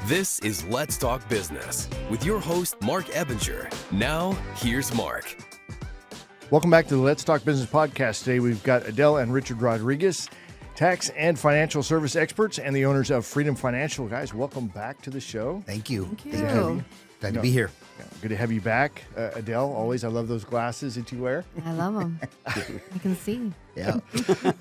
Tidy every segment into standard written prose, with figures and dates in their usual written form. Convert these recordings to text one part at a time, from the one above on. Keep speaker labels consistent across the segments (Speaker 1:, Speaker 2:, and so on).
Speaker 1: This is Let's Talk Business with your host, Marc Ebinger. Now, here's Marc.
Speaker 2: Welcome back to the Let's Talk Business podcast. Today we've got Adel and Richard Rodriguez, tax and financial service experts and the owners of Freedom Financial. Guys, welcome back to the show.
Speaker 3: Thank you.
Speaker 4: Thank you.
Speaker 3: Glad to be here.
Speaker 2: Yeah, good to have you back. Adel, always, I love those glasses that you wear.
Speaker 4: I love them. I can see.
Speaker 3: Yeah.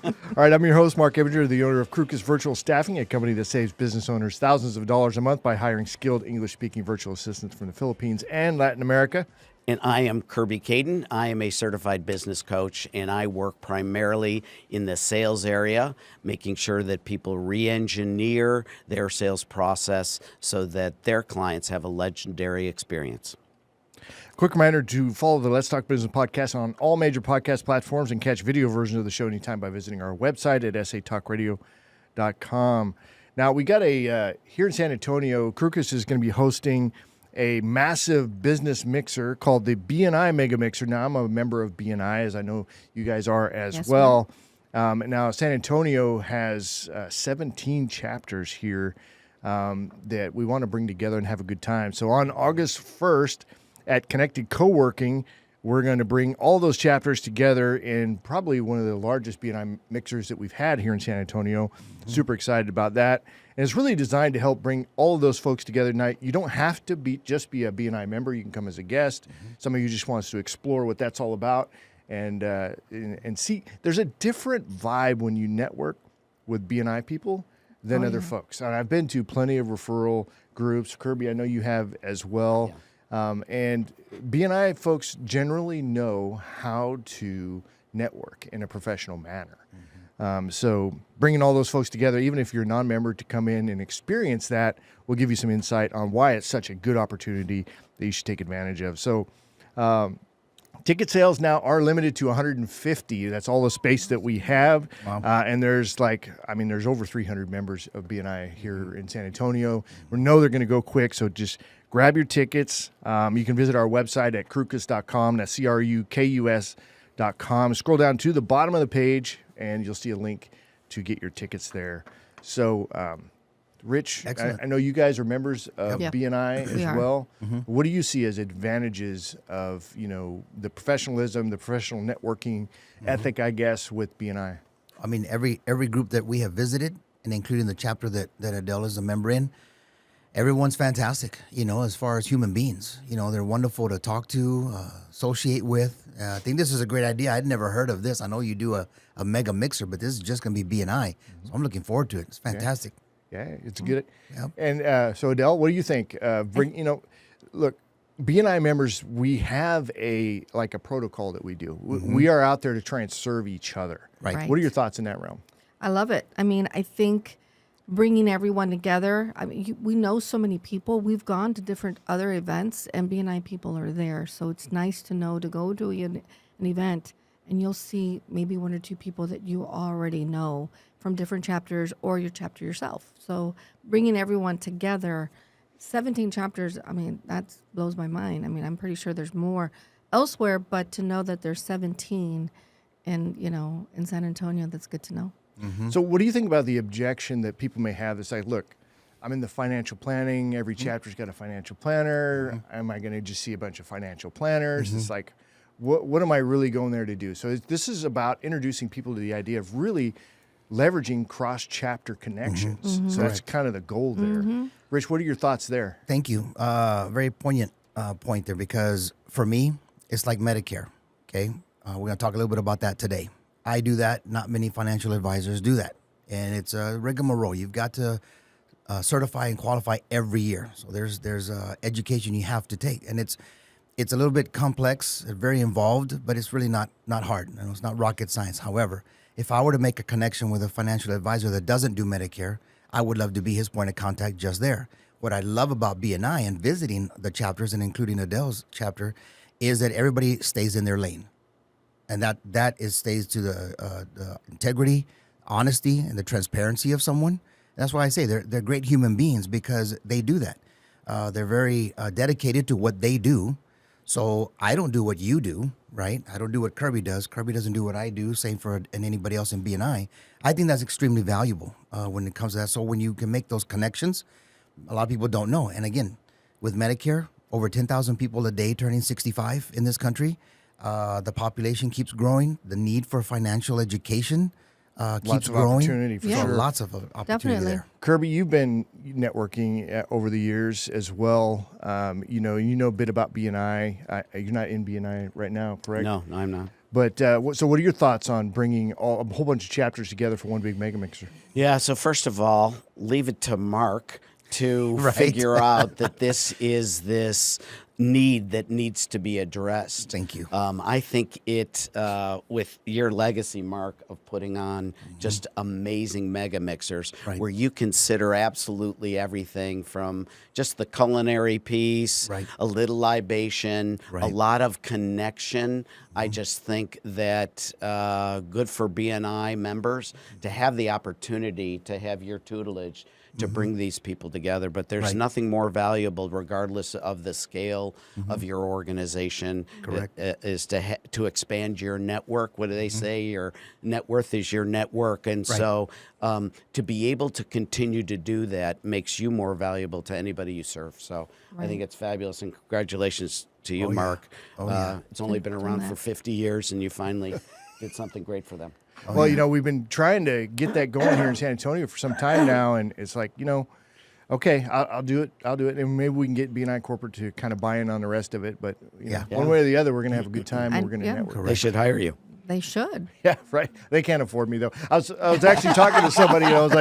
Speaker 2: All right, I'm your host, Marc Ebinger, the owner of Krukus Virtual Staffing, a company that saves business owners thousands of dollars a month by hiring skilled English-speaking virtual assistants from the Philippines and Latin America.
Speaker 5: And I am Kirby Kaden. I am a certified business coach, and I work primarily in the sales area, making sure that people re-engineer their sales process so that their clients have a legendary experience.
Speaker 2: Quick reminder to follow the Let's Talk Business podcast on all major podcast platforms and catch video versions of the show anytime by visiting our website at satalkradio.com. Now, we got here in San Antonio, Krukus is going to be hosting a massive business mixer called the BNI Mega Mixer. Now, I'm a member of BNI, as I know you guys are as well. Now, San Antonio has 17 chapters here that we want to bring together and have a good time. So on August 1st at Connected Co-working, we're going to bring all those chapters together in probably one of the largest BNI mixers that we've had here in San Antonio. Mm-hmm. Super excited about that. And it's really designed to help bring all of those folks together tonight. You don't have to just be a BNI member. You can come as a guest. Mm-hmm. Some of you just want us to explore what that's all about and see. There's a different vibe when you network with BNI people than other folks. And I've been to plenty of referral groups. Kirby, I know you have as well. Yeah. And BNI folks generally know how to network in a professional manner. Mm-hmm. So bringing all those folks together, even if you're a non-member, to come in and experience that will give you some insight on why it's such a good opportunity that you should take advantage of. So ticket sales now are limited to 150. That's all the space that we have. Wow. And there's over 300 members of BNI here in San Antonio. We know they're going to go quick, so just grab your tickets. You can visit our website at krukus.com. That's CRUKUS.com. Scroll down to the bottom of the page, and you'll see a link to get your tickets there. So, Rich, I know you guys are members of BNI as well. Mm-hmm. What do you see as advantages of, the professionalism, the professional networking ethic, I guess, with BNI?
Speaker 3: I mean, every group that we have visited, and including the chapter that Adel is a member in, everyone's fantastic, as far as human beings. They're wonderful to talk to, associate with. I think this is a great idea. I'd never heard of this. I know you do a mega mixer, but this is just going to be BNI. So I'm looking forward to it. It's fantastic.
Speaker 2: Yeah, it's good. Yep. And so, Adel, what do you think? Look, BNI members, we have a protocol that we do. Mm-hmm. We are out there to try and serve each other.
Speaker 3: Right.
Speaker 2: What are your thoughts in that realm?
Speaker 4: I love it. I mean, I think bringing everyone together. I mean, we know so many people. We've gone to different other events, and BNI people are there. So it's nice to know to go to an event, and you'll see maybe one or two people that you already know from different chapters or your chapter yourself. So bringing everyone together, 17 chapters, I mean, that blows my mind. I mean, I'm pretty sure there's more elsewhere, but to know that there's 17 in San Antonio, that's good to know.
Speaker 2: Mm-hmm. So what do you think about the objection that people may have that's like, look, I'm in the financial planning. Every chapter's got a financial planner. Mm-hmm. Am I going to just see a bunch of financial planners? Mm-hmm. It's like, what am I really going there to do? So this is about introducing people to the idea of really leveraging cross-chapter connections. Mm-hmm. So that's kind of the goal there. Mm-hmm. Rich, what are your thoughts there?
Speaker 3: Thank you. Very poignant point there, because for me, it's like Medicare, okay? We're going to talk a little bit about that today. I do that. Not many financial advisors do that. And it's a rigmarole. You've got to certify and qualify every year. So there's education you have to take. And it's a little bit complex, very involved, but it's really not hard. It's not rocket science. However, if I were to make a connection with a financial advisor that doesn't do Medicare, I would love to be his point of contact just there. What I love about BNI and visiting the chapters, and including Adel's chapter, is that everybody stays in their lane. And that stays to the integrity, honesty, and the transparency of someone. That's why I say they're great human beings, because they do that. They're very dedicated to what they do. So I don't do what you do, right? I don't do what Kirby does. Kirby doesn't do what I do. Same for anybody else in BNI. I think that's extremely valuable when it comes to that. So when you can make those connections, A lot of people don't know. And again, with Medicare, over 10,000 people a day turning 65 in this country. The population keeps growing. The need for financial education keeps
Speaker 2: Lots of
Speaker 3: growing.
Speaker 2: opportunity for
Speaker 3: So
Speaker 2: sure.
Speaker 3: lots of opportunity
Speaker 4: Definitely.
Speaker 3: there.
Speaker 2: Kirby, you've been networking over the years as well. You know a bit about BNI. You're not in BNI right now, correct?
Speaker 5: No, I'm not.
Speaker 2: But so what are your thoughts on bringing a whole bunch of chapters together for one big mega mixer?
Speaker 5: Yeah, so first of all, leave it to Mark to
Speaker 3: Right.
Speaker 5: figure out that this is this need that needs to be addressed.
Speaker 3: Thank you.
Speaker 5: I think it, with your legacy, Mark, of putting on just amazing mega mixers,
Speaker 3: Right.
Speaker 5: where you consider absolutely everything from just the culinary piece,
Speaker 3: Right.
Speaker 5: a little libation, a
Speaker 3: Right.
Speaker 5: lot of connection. I just think that good for BNI members to have the opportunity to have your tutelage to bring these people together. But there's
Speaker 3: Right.
Speaker 5: nothing more valuable, regardless of the scale of your organization.
Speaker 3: Correct.
Speaker 5: Is to expand your network. What do they say? Your net worth is your network, and
Speaker 3: Right.
Speaker 5: so to be able to continue to do that makes you more valuable to anybody you serve. So I think it's fabulous, and congratulations to you,
Speaker 3: Oh, yeah.
Speaker 5: Mark.
Speaker 3: Oh, yeah.
Speaker 5: It's only been around
Speaker 4: that.
Speaker 5: for 50 years, and you finally did something great for them.
Speaker 2: Well, we've been trying to get that going here in San Antonio for some time now, and it's like, okay, I'll do it. I'll do it, and maybe we can get BNI Corporate to kind of buy in on the rest of it. But
Speaker 3: Yeah.
Speaker 2: one way or the other, we're going to have a good time.
Speaker 4: And-
Speaker 2: We're going to
Speaker 4: yeah.
Speaker 2: network.
Speaker 5: They should hire you.
Speaker 4: They should.
Speaker 2: Yeah, right. They can't afford me though. I was actually talking to somebody, and I was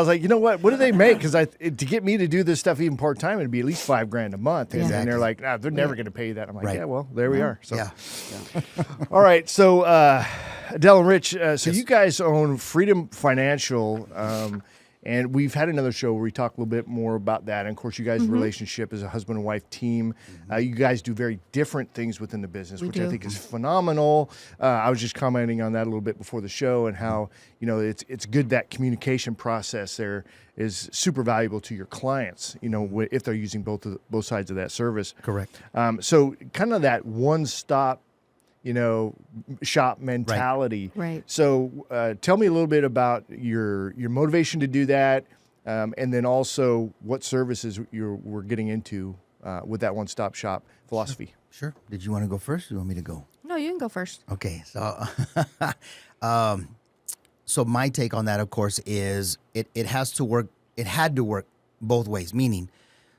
Speaker 2: like, you know what? What do they make? Because to get me to do this stuff even part time, it'd be at least $5,000 a month. And,
Speaker 4: Yeah.
Speaker 2: and they're like, nah, they're never going to pay you that. I'm like,
Speaker 3: Right.
Speaker 2: yeah, well, there we are. So,
Speaker 3: Yeah.
Speaker 2: all right. So, Adel and Rich, so you guys own Freedom Financial. And we've had another show where we talk a little bit more about that. And of course, you guys' relationship as a husband and wife team. You guys do very different things within the business,
Speaker 4: We
Speaker 2: which I
Speaker 4: do.
Speaker 2: think is phenomenal. I was just commenting on that a little bit before the show, and how it's good that communication process there is super valuable to your clients. If they're using both sides of that service.
Speaker 3: Correct.
Speaker 2: So kind of that one-stop shop mentality.
Speaker 4: Right.
Speaker 2: So tell me a little bit about your motivation to do that, and then also what services we're getting into with that one-stop shop philosophy.
Speaker 3: Sure. Did you want to go first, or do you want me to go?
Speaker 4: No, you can go first.
Speaker 3: Okay, so so my take on that, of course, is it has to work. It had to work both ways. Meaning,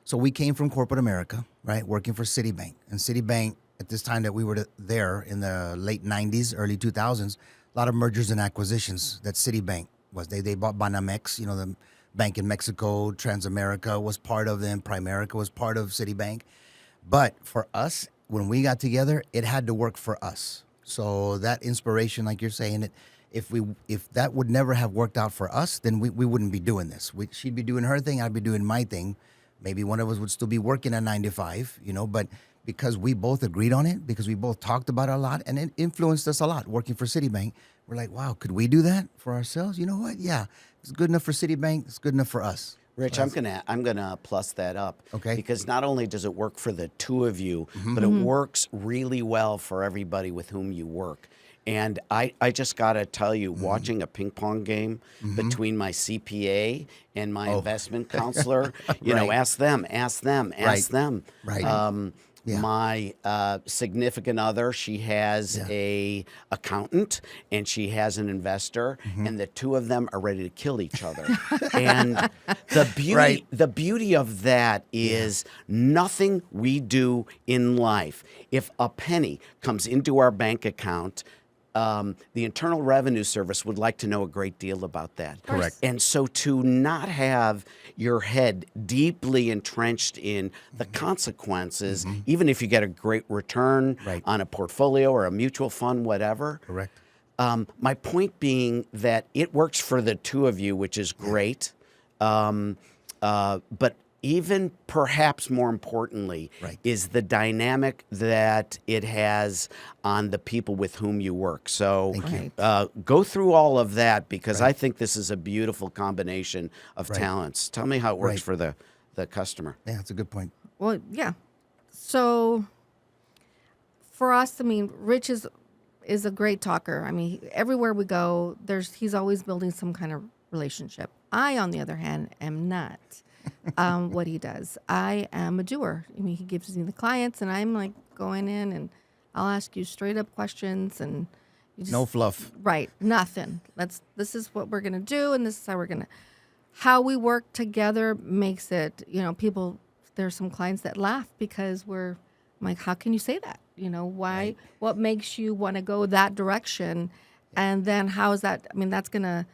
Speaker 3: so we came from corporate America, right, working for Citibank, and Citibank at this time that we were there in the late '90s, early 2000s, a lot of mergers and acquisitions that Citibank was. They bought Banamex, the bank in Mexico. Transamerica was part of them. Primerica was part of Citibank. But for us, when we got together, it had to work for us. So that inspiration, like you're saying, if that would never have worked out for us, then we wouldn't be doing this. She'd be doing her thing, I'd be doing my thing. Maybe one of us would still be working at 9 to 5, but because we both agreed on it, because we both talked about it a lot, and it influenced us a lot working for Citibank, we're like, wow, could we do that for ourselves? You know what? Yeah, it's good enough for Citibank. It's good enough for us.
Speaker 5: Rich, I'm gonna plus that up.
Speaker 3: Okay.
Speaker 5: Because not only does it work for the two of you, but it works really well for everybody with whom you work. And I just gotta tell you, watching a ping pong game between my CPA and my investment counselor,
Speaker 3: Right.
Speaker 5: ask them.
Speaker 3: Right. Yeah.
Speaker 5: My significant other, she has a accountant and she has an investor, and the two of them are ready to kill each other. And the beauty of that is nothing we do in life. If a penny comes into our bank account, the Internal Revenue Service would like to know a great deal about that.
Speaker 3: Correct.
Speaker 5: And so to not have your head deeply entrenched in the consequences, even if you get a great return
Speaker 3: Right.
Speaker 5: on a portfolio or a mutual fund, whatever.
Speaker 3: Correct.
Speaker 5: My point being that it works for the two of you, which is great. But even perhaps more importantly
Speaker 3: Right.
Speaker 5: is the dynamic that it has on the people with whom you work. So
Speaker 3: Thank
Speaker 4: you.
Speaker 5: go through all of that, because I think this is a beautiful combination of
Speaker 3: Right.
Speaker 5: talents. Tell me how it works
Speaker 3: Right.
Speaker 5: for the customer.
Speaker 3: Yeah, that's a good point.
Speaker 4: Well, yeah. So for us, Rich is a great talker. Everywhere we go, he's always building some kind of relationship. I, on the other hand, am not. what he does. I am a doer. I mean, he gives me the clients, and I'm like going in, and I'll ask you straight up questions, and you just,
Speaker 3: No fluff.
Speaker 4: right? Nothing. This is what we're gonna do, and this is how we work together makes it. People. There's some clients that laugh because I'm like, how can you say that? Why? Right. What makes you want to go that direction? And then how is that? I mean, that's gonna,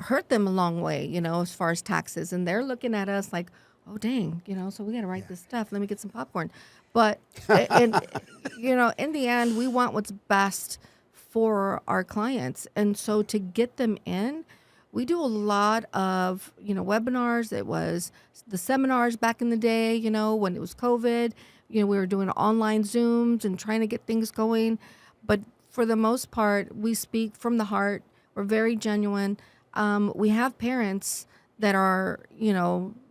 Speaker 4: hurt them a long way, as far as taxes. And they're looking at us like, oh, dang, so we got to write this stuff. Let me get some popcorn. But, in the end, we want what's best for our clients. And so to get them in, we do a lot of, webinars. It was the seminars back in the day, when it was COVID. We were doing online Zooms and trying to get things going. But for the most part, we speak from the heart. We're very genuine. We have parents that are,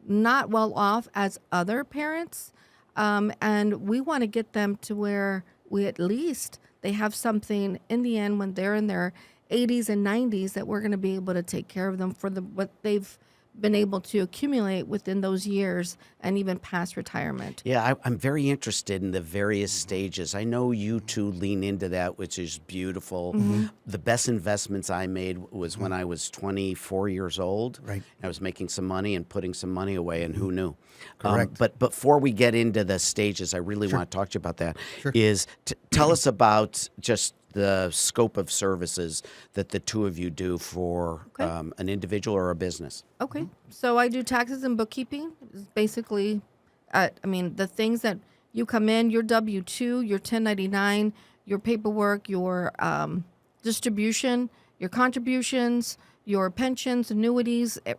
Speaker 4: not well off as other parents. And we want to get them to where they have something in the end when they're in their 80s and 90s that we're going to be able to take care of them for what they've been able to accumulate within those years and even past retirement.
Speaker 5: Yeah, I'm very interested in the various stages. I know you two lean into that, which is beautiful. Mm-hmm. The best investments I made was when I was 24 years old.
Speaker 3: Right.
Speaker 5: I was making some money and putting some money away, and who knew?
Speaker 3: Correct.
Speaker 5: But before we get into the stages, I really want to talk to you about that. Sure. Tell us about just the scope of services that the two of you do for an individual or a business.
Speaker 4: Okay. So I do taxes and bookkeeping. It's basically, the things that you come in, your W-2, your 1099, your paperwork, your distribution, your contributions, your pensions, annuities, it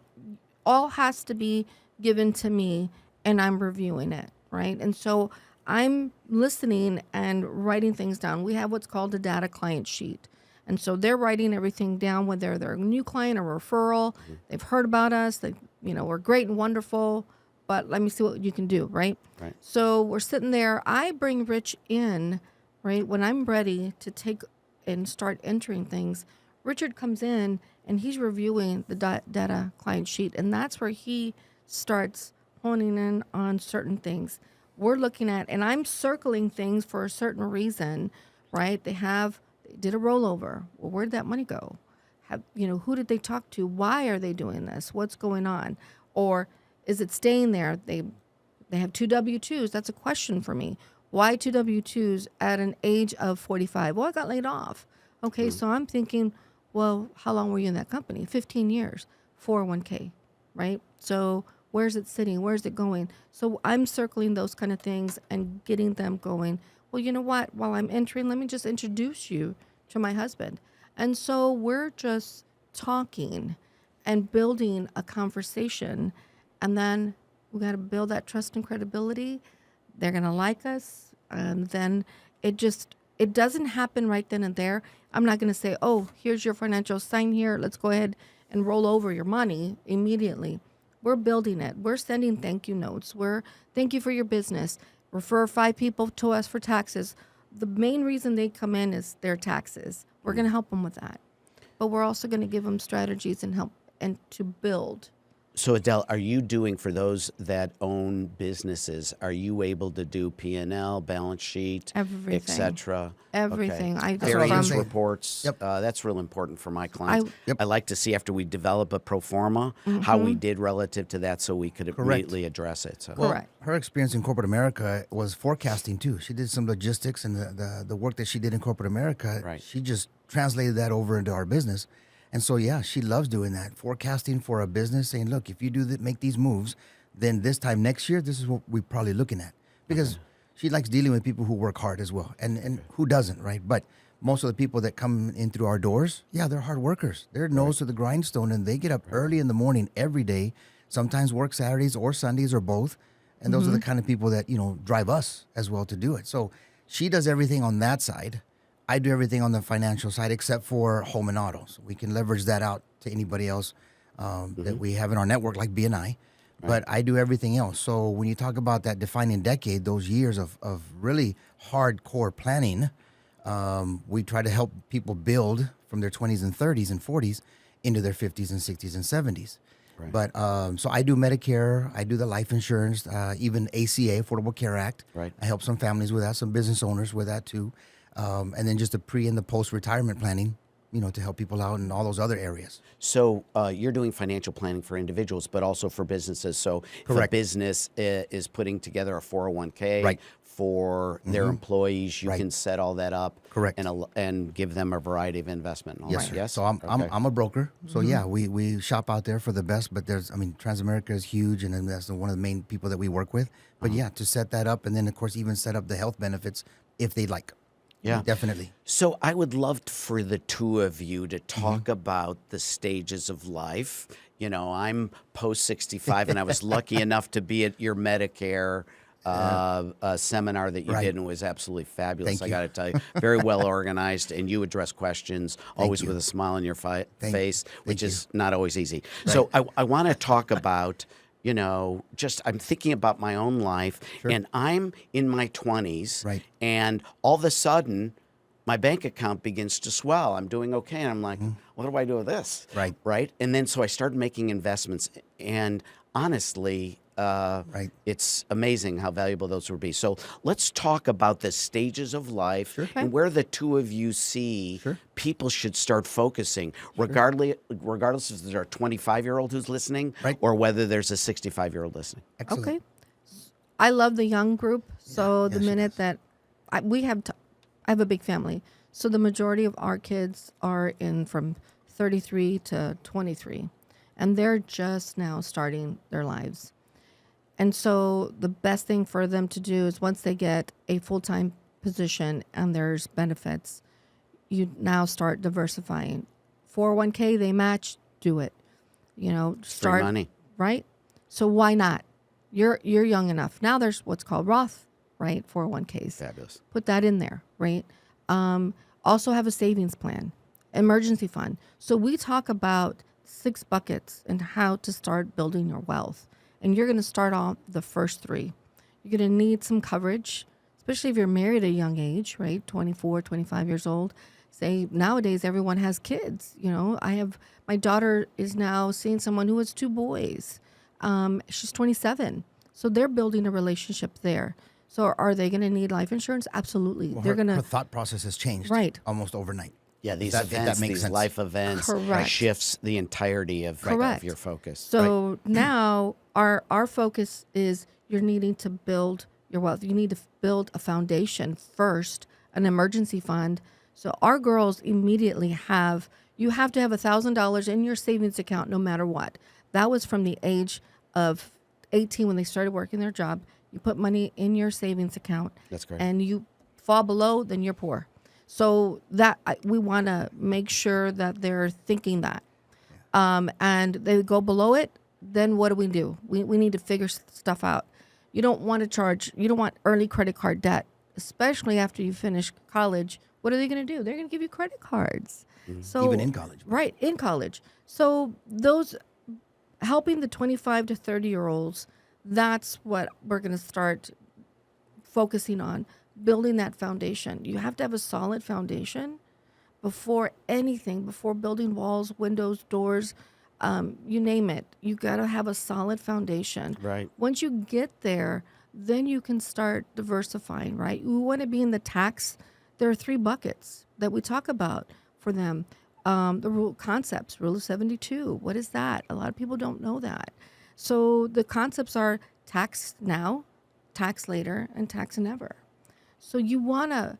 Speaker 4: all has to be given to me, and I'm reviewing it, right? And so I'm listening and writing things down. We have what's called a data client sheet. And so they're writing everything down, whether they're a new client or referral. Mm-hmm. They've heard about us. We're great and wonderful, but let me see what you can do, right?
Speaker 5: Right.
Speaker 4: So we're sitting there. I bring Rich in, right, when I'm ready to take and start entering things. Richard comes in, and he's reviewing the data client sheet, and that's where he starts honing in on certain things. We're looking at, and I'm circling things for a certain reason, right? They did a rollover. Well, where'd that money go? Who did they talk to? Why are they doing this? What's going on? Or is it staying there? They have 2 W-2s. That's a question for me. Why 2 W-2s at an age of 45? Well, I got laid off. Okay, so I'm thinking, well, how long were you in that company? 15 years, 401k, right? So where's it sitting? Where's it going? So I'm circling those kind of things and getting them going. Well, you know what? While I'm entering, let me just introduce you to my husband. And so we're just talking and building a conversation. And then we got to build that trust and credibility. They're going to like us. And then it doesn't happen right then and there. I'm not going to say, oh, here's your financial sign here. Let's go ahead and roll over your money immediately. We're building it. We're sending thank you notes. Thank you for your business. Refer 5 people to us for taxes. The main reason they come in is their taxes. We're going to help them with that. But we're also going to give them strategies and help and to build.
Speaker 5: So Adele, are you doing, for those that own businesses, are you able to do P&L, balance sheet,
Speaker 4: everything,
Speaker 5: et cetera?
Speaker 4: Everything.
Speaker 5: Okay. Variance reports. Yep. That's real important for my clients. I like to see, after we develop a pro forma, how we did relative to that, so we could immediately address it. So.
Speaker 3: Well, her experience in corporate America was forecasting too. She did some logistics, and the work that she did in corporate America, she just translated that over into our business. And so, she loves doing that, forecasting for a business, saying, look, if you make these moves, then this time next year, this is what we're probably looking at. Because she likes dealing with people who work hard as well. And who doesn't, right? But most of the people that come in through our doors, they're hard workers. They're nose to the grindstone, and they get up early in the morning every day, sometimes work Saturdays or Sundays or both. And those are the kind of people that, drive us as well to do it. So she does everything on that side. I do everything on the financial side except for home and auto. So we can leverage that out to anybody else that we have in our network, like BNI. Right. But I do everything else. So when you talk about that defining decade, those years of really hardcore planning, we try to help people build from their 20s and 30s and 40s into their 50s and 60s and 70s.
Speaker 5: Right.
Speaker 3: But so I do Medicare, I do the life insurance, even ACA, Affordable Care Act.
Speaker 5: Right.
Speaker 3: I help some families with that, some business owners with that too, and then just the pre and the post retirement planning, to help people out in all those other areas.
Speaker 5: So you're doing financial planning for individuals, but also for businesses. So if a
Speaker 3: Correct.
Speaker 5: business is putting together a 401k
Speaker 3: Right.
Speaker 5: for their employees, you
Speaker 3: Right.
Speaker 5: can set all that up.
Speaker 3: Correct.
Speaker 5: And give them a variety of investment.
Speaker 3: Yes, sir.
Speaker 5: Yes.
Speaker 3: So I'm a broker. So
Speaker 5: Mm-hmm.
Speaker 3: yeah, we shop out there for the best. But Transamerica is huge, and then that's one of the main people that we work with. But
Speaker 5: Uh-huh.
Speaker 3: yeah, to set that up, and then of course even set up the health benefits if they'd like.
Speaker 5: Yeah.
Speaker 3: Definitely.
Speaker 5: So I would love for the two of you to talk about the stages of life. I'm post 65, and I was lucky enough to be at your Medicare seminar that you
Speaker 3: Right.
Speaker 5: did, and it was absolutely fabulous.
Speaker 3: Thank
Speaker 5: I
Speaker 3: you.
Speaker 5: got to tell you, very well organized, and you address questions always
Speaker 3: you.
Speaker 5: with a smile on your face, which
Speaker 3: Thank
Speaker 5: is not always easy. So I want to talk about. I'm thinking about my own life, and I'm in my 20s,
Speaker 3: Right.
Speaker 5: and all of a sudden, my bank account begins to swell. I'm doing okay, and I'm like, what do I do with this?
Speaker 3: Right.
Speaker 5: Right. And then so I started making investments, and honestly,
Speaker 3: Right.
Speaker 5: it's amazing how valuable those would be. So let's talk about the stages of life and where the two of you see people should start focusing, regardless if there's a 25-year-old who's listening
Speaker 3: Right.
Speaker 5: or whether there's a 65-year-old listening.
Speaker 3: Excellent.
Speaker 4: Okay. I love the young group. So the
Speaker 3: she
Speaker 4: minute that I have a big family. So the majority of our kids are in from 33 to 23, and they're just now starting their lives. And so the best thing for them to do is once they get a full-time position and there's benefits, you now start diversifying. 401k, they match, do it. Start
Speaker 5: money.
Speaker 4: right? So why not? You're young enough. Now there's what's called Roth, right? 401ks.
Speaker 5: Fabulous.
Speaker 4: Put that in there, right? Also have a savings plan, emergency fund. So we talk about 6 buckets and how to start building your wealth. And you're going to start off the first 3. You're going to need some coverage, especially if you're married at a young age, right? 24, 25 years old. Say nowadays everyone has kids. My daughter is now seeing someone who has 2 boys. She's 27. So they're building a relationship there. So are they going to need life insurance? Absolutely.
Speaker 3: Well,
Speaker 4: They're going
Speaker 3: her
Speaker 4: to.
Speaker 3: thought process has changed.
Speaker 4: Right.
Speaker 3: Almost overnight.
Speaker 5: Yeah, these
Speaker 3: If that
Speaker 5: events,
Speaker 3: makes
Speaker 5: these
Speaker 3: sense.
Speaker 5: life events
Speaker 4: Correct.
Speaker 5: shifts the entirety of your focus.
Speaker 4: So now our focus is you're needing to build your wealth. You need to build a foundation first, an emergency fund. So our girls immediately you have to have $1,000 in your savings account no matter what. That was from the age of 18 when they started working their job. You put money in your savings account.
Speaker 5: That's great.
Speaker 4: And you fall below, then you're poor. So we want to make sure that they're thinking that. And they go below it, then what do? We need to figure stuff out. You don't want early credit card debt, especially after you finish college. What are they going to do? They're going to give you credit cards. So
Speaker 3: Even in college.
Speaker 4: Right, in college. So those helping the 25 to 30-year-olds, that's what we're going to start focusing on, building that foundation. You have to have a solid foundation before anything, before building walls, windows, doors, you name it. You got to have a solid foundation.
Speaker 5: Right.
Speaker 4: Once you get there, then you can start diversifying, right? You want to be in the tax. There are 3 buckets that we talk about for them. The rule of 72. What is that? A lot of people don't know that. So the concepts are tax now, tax later, and tax never. So you want to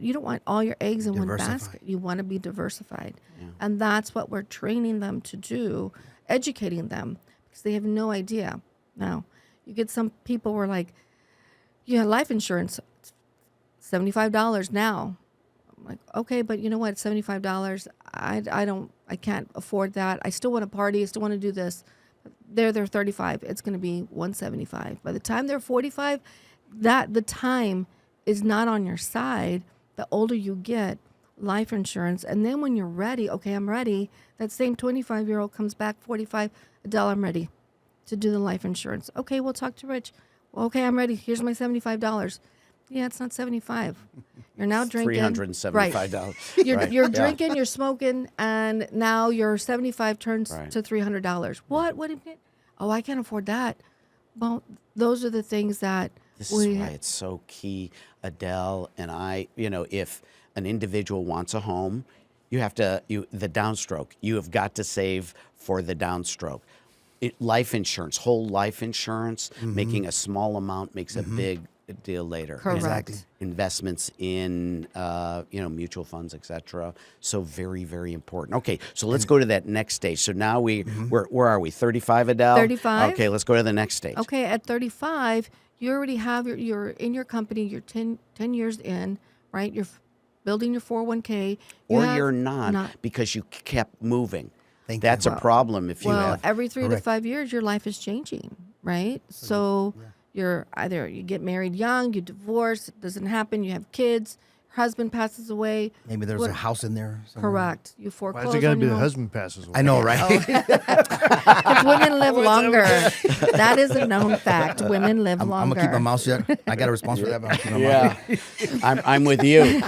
Speaker 4: you don't want all your eggs in one basket. You want to be diversified. Yeah. And that's what we're training them to do, educating them, because they have no idea. Now, you get some people who are like, life insurance, $75 now. I'm like, okay, but you know what? $75. I can't afford that. I still want to party. I still want to do this. They're 35. It's going to be $175. By the time they're 45, the time is not on your side. The older you get, life insurance, and then when you're ready, okay, I'm ready. That same 25-year-old comes back, 45, Adele, I'm ready to do the life insurance. Okay, we'll talk to Rich. Well, okay, I'm ready. Here's my $75. Yeah, it's not 75. You're now drinking.
Speaker 5: $375.
Speaker 4: Right. You're
Speaker 5: Right.
Speaker 4: you're
Speaker 5: Yeah.
Speaker 4: drinking, you're smoking, and now your 75 turns
Speaker 5: Right.
Speaker 4: to $300. What? What do you mean? Oh, I can't afford that. Well, those are the things that
Speaker 5: This is why it's so key, Adele and I, if an individual wants a home, you have to, the downstroke, you have got to save for the downstroke. Life insurance, whole life insurance, making a small amount makes a big deal later.
Speaker 4: Correct.
Speaker 3: Exactly.
Speaker 5: Investments in, mutual funds, etc. So very, very important. Okay, so let's go to that next stage. So now where are we? 35, Adele?
Speaker 4: 35.
Speaker 5: Okay, let's go to the next stage.
Speaker 4: Okay, at 35, you already have you're in your company, you're 10 years in, right? You're building your 401k.
Speaker 5: You're not because you kept moving.
Speaker 3: Thank you.
Speaker 5: That's a problem if you
Speaker 4: Well,
Speaker 5: have.
Speaker 4: every 3 to
Speaker 3: Correct.
Speaker 4: 5 years, your life is changing, right? So you're either you get married young, you divorce, it doesn't happen, you have kids, your husband passes away.
Speaker 3: Maybe there's
Speaker 4: What-
Speaker 3: a house in there somewhere.
Speaker 4: Correct. You
Speaker 2: Why
Speaker 4: foreclose
Speaker 2: is it got to
Speaker 4: on
Speaker 2: be
Speaker 4: your
Speaker 2: the
Speaker 4: home.
Speaker 2: husband passes away?
Speaker 3: I know, right?
Speaker 4: Because women live longer. That is a known fact. Women live
Speaker 3: I'm
Speaker 4: longer.
Speaker 3: gonna keep my mouth shut. I got a response for that, but I'm keeping my mouth
Speaker 5: Yeah, I'm with you.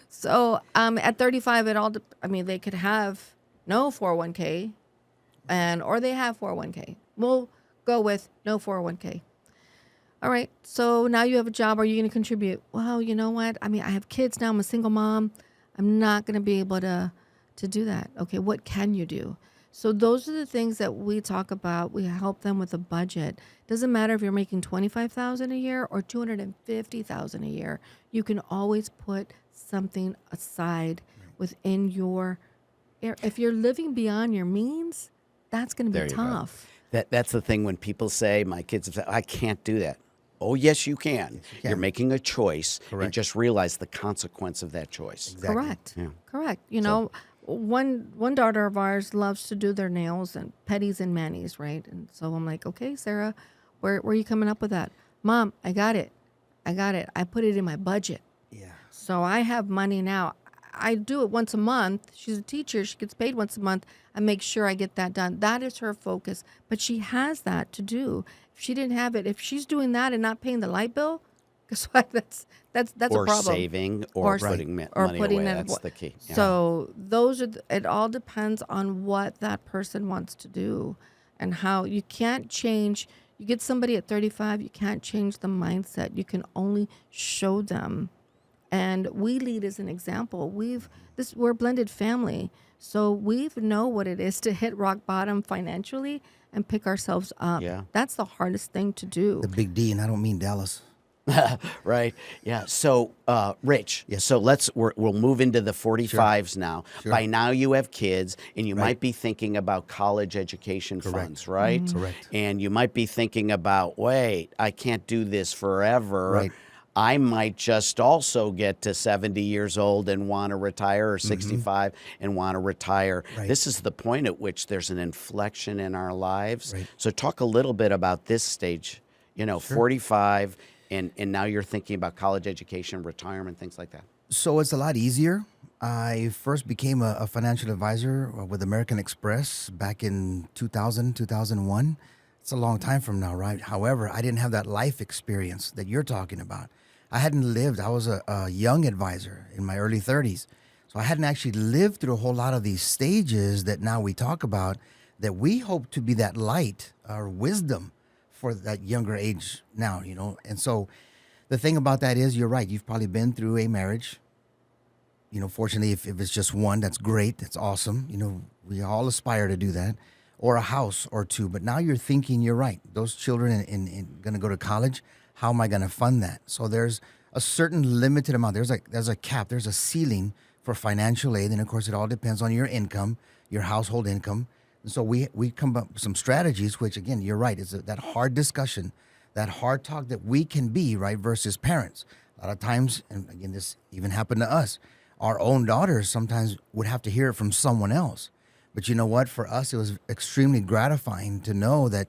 Speaker 4: So at 35, they could have no 401k, or they have 401k. We'll go with no 401k. All right. So now you have a job. Are you going to contribute? Well, you know what? I have kids now. I'm a single mom. I'm not going to be able to do that. Okay. What can you do? So those are the things that we talk about. We help them with a budget. Doesn't matter if you're making $25,000 a year or $250,000 a year. You can always put something aside within your. If you're living beyond your means, that's going to
Speaker 5: There
Speaker 4: be
Speaker 5: you go.
Speaker 4: tough.
Speaker 5: That's the thing when people say, my kids have said, I can't do that. Oh, yes, you can. You're making a choice and
Speaker 3: Correct.
Speaker 5: just realize the consequence of that choice.
Speaker 3: Exactly.
Speaker 4: Correct.
Speaker 5: Yeah.
Speaker 4: Correct. You know, one daughter of ours loves to do their nails and petties and manis, right? And so I'm like, okay, Sarah, where are you coming up with that? Mom, I got it. I put it in my budget.
Speaker 3: Yeah.
Speaker 4: So I have money now. I do it once a month. She's a teacher. She gets paid once a month. I make sure I get that done. That is her focus. But she has that to do. If she didn't have it, if she's doing that and not paying the light bill, guess what? That's a
Speaker 5: Or
Speaker 4: problem.
Speaker 5: saving or putting money away. That's the key. Yeah.
Speaker 4: So those are. It all depends on what that person wants to do, and how. You can't change. You get somebody at 35. You can't change the mindset. You can only show them. And we lead as an example. We're a blended family, so we know what it is to hit rock bottom financially and pick ourselves up.
Speaker 5: Yeah.
Speaker 4: That's the hardest thing to do.
Speaker 3: The big D, and I don't mean Dallas.
Speaker 5: Right. Yeah. So, Rich.
Speaker 3: Yes.
Speaker 5: So we'll move into the 45s now.
Speaker 3: Sure.
Speaker 5: By now you have kids, and you might be thinking about college education funds, right?
Speaker 3: Correct.
Speaker 5: And you might be thinking about, wait, I can't do this forever.
Speaker 3: Right.
Speaker 5: I might just also get to 70 years old and want to retire, or 65 and want to retire.
Speaker 3: Right.
Speaker 5: This is the point at which there's an inflection in our lives.
Speaker 3: Right.
Speaker 5: So talk a little bit about this stage, 45, and now you're thinking about college education, retirement, things like that.
Speaker 3: So it's a lot easier. I first became a financial advisor with American Express back in 2000, 2001. It's a long time from now, right? However, I didn't have that life experience that you're talking about. I hadn't lived. I was a young advisor in my early 30s. So I hadn't actually lived through a whole lot of these stages that now we talk about, that we hope to be that light or wisdom for that younger age now, And so the thing about that is, you're right. You've probably been through a marriage. Fortunately, if it's just one, that's great. That's awesome. We all aspire to do that. Or a house or two. But now you're thinking, you're right. Those children in going to go to college, how am I going to fund that? So there's a certain limited amount. There's a cap. There's a ceiling for financial aid. And, of course, it all depends on your income, your household income. And so we come up with some strategies, which, again, you're right. It's that hard discussion, that hard talk that we can be, right, versus parents. A lot of times, and, again, this even happened to us, our own daughters sometimes would have to hear it from someone else. But you know what? For us, it was extremely gratifying to know that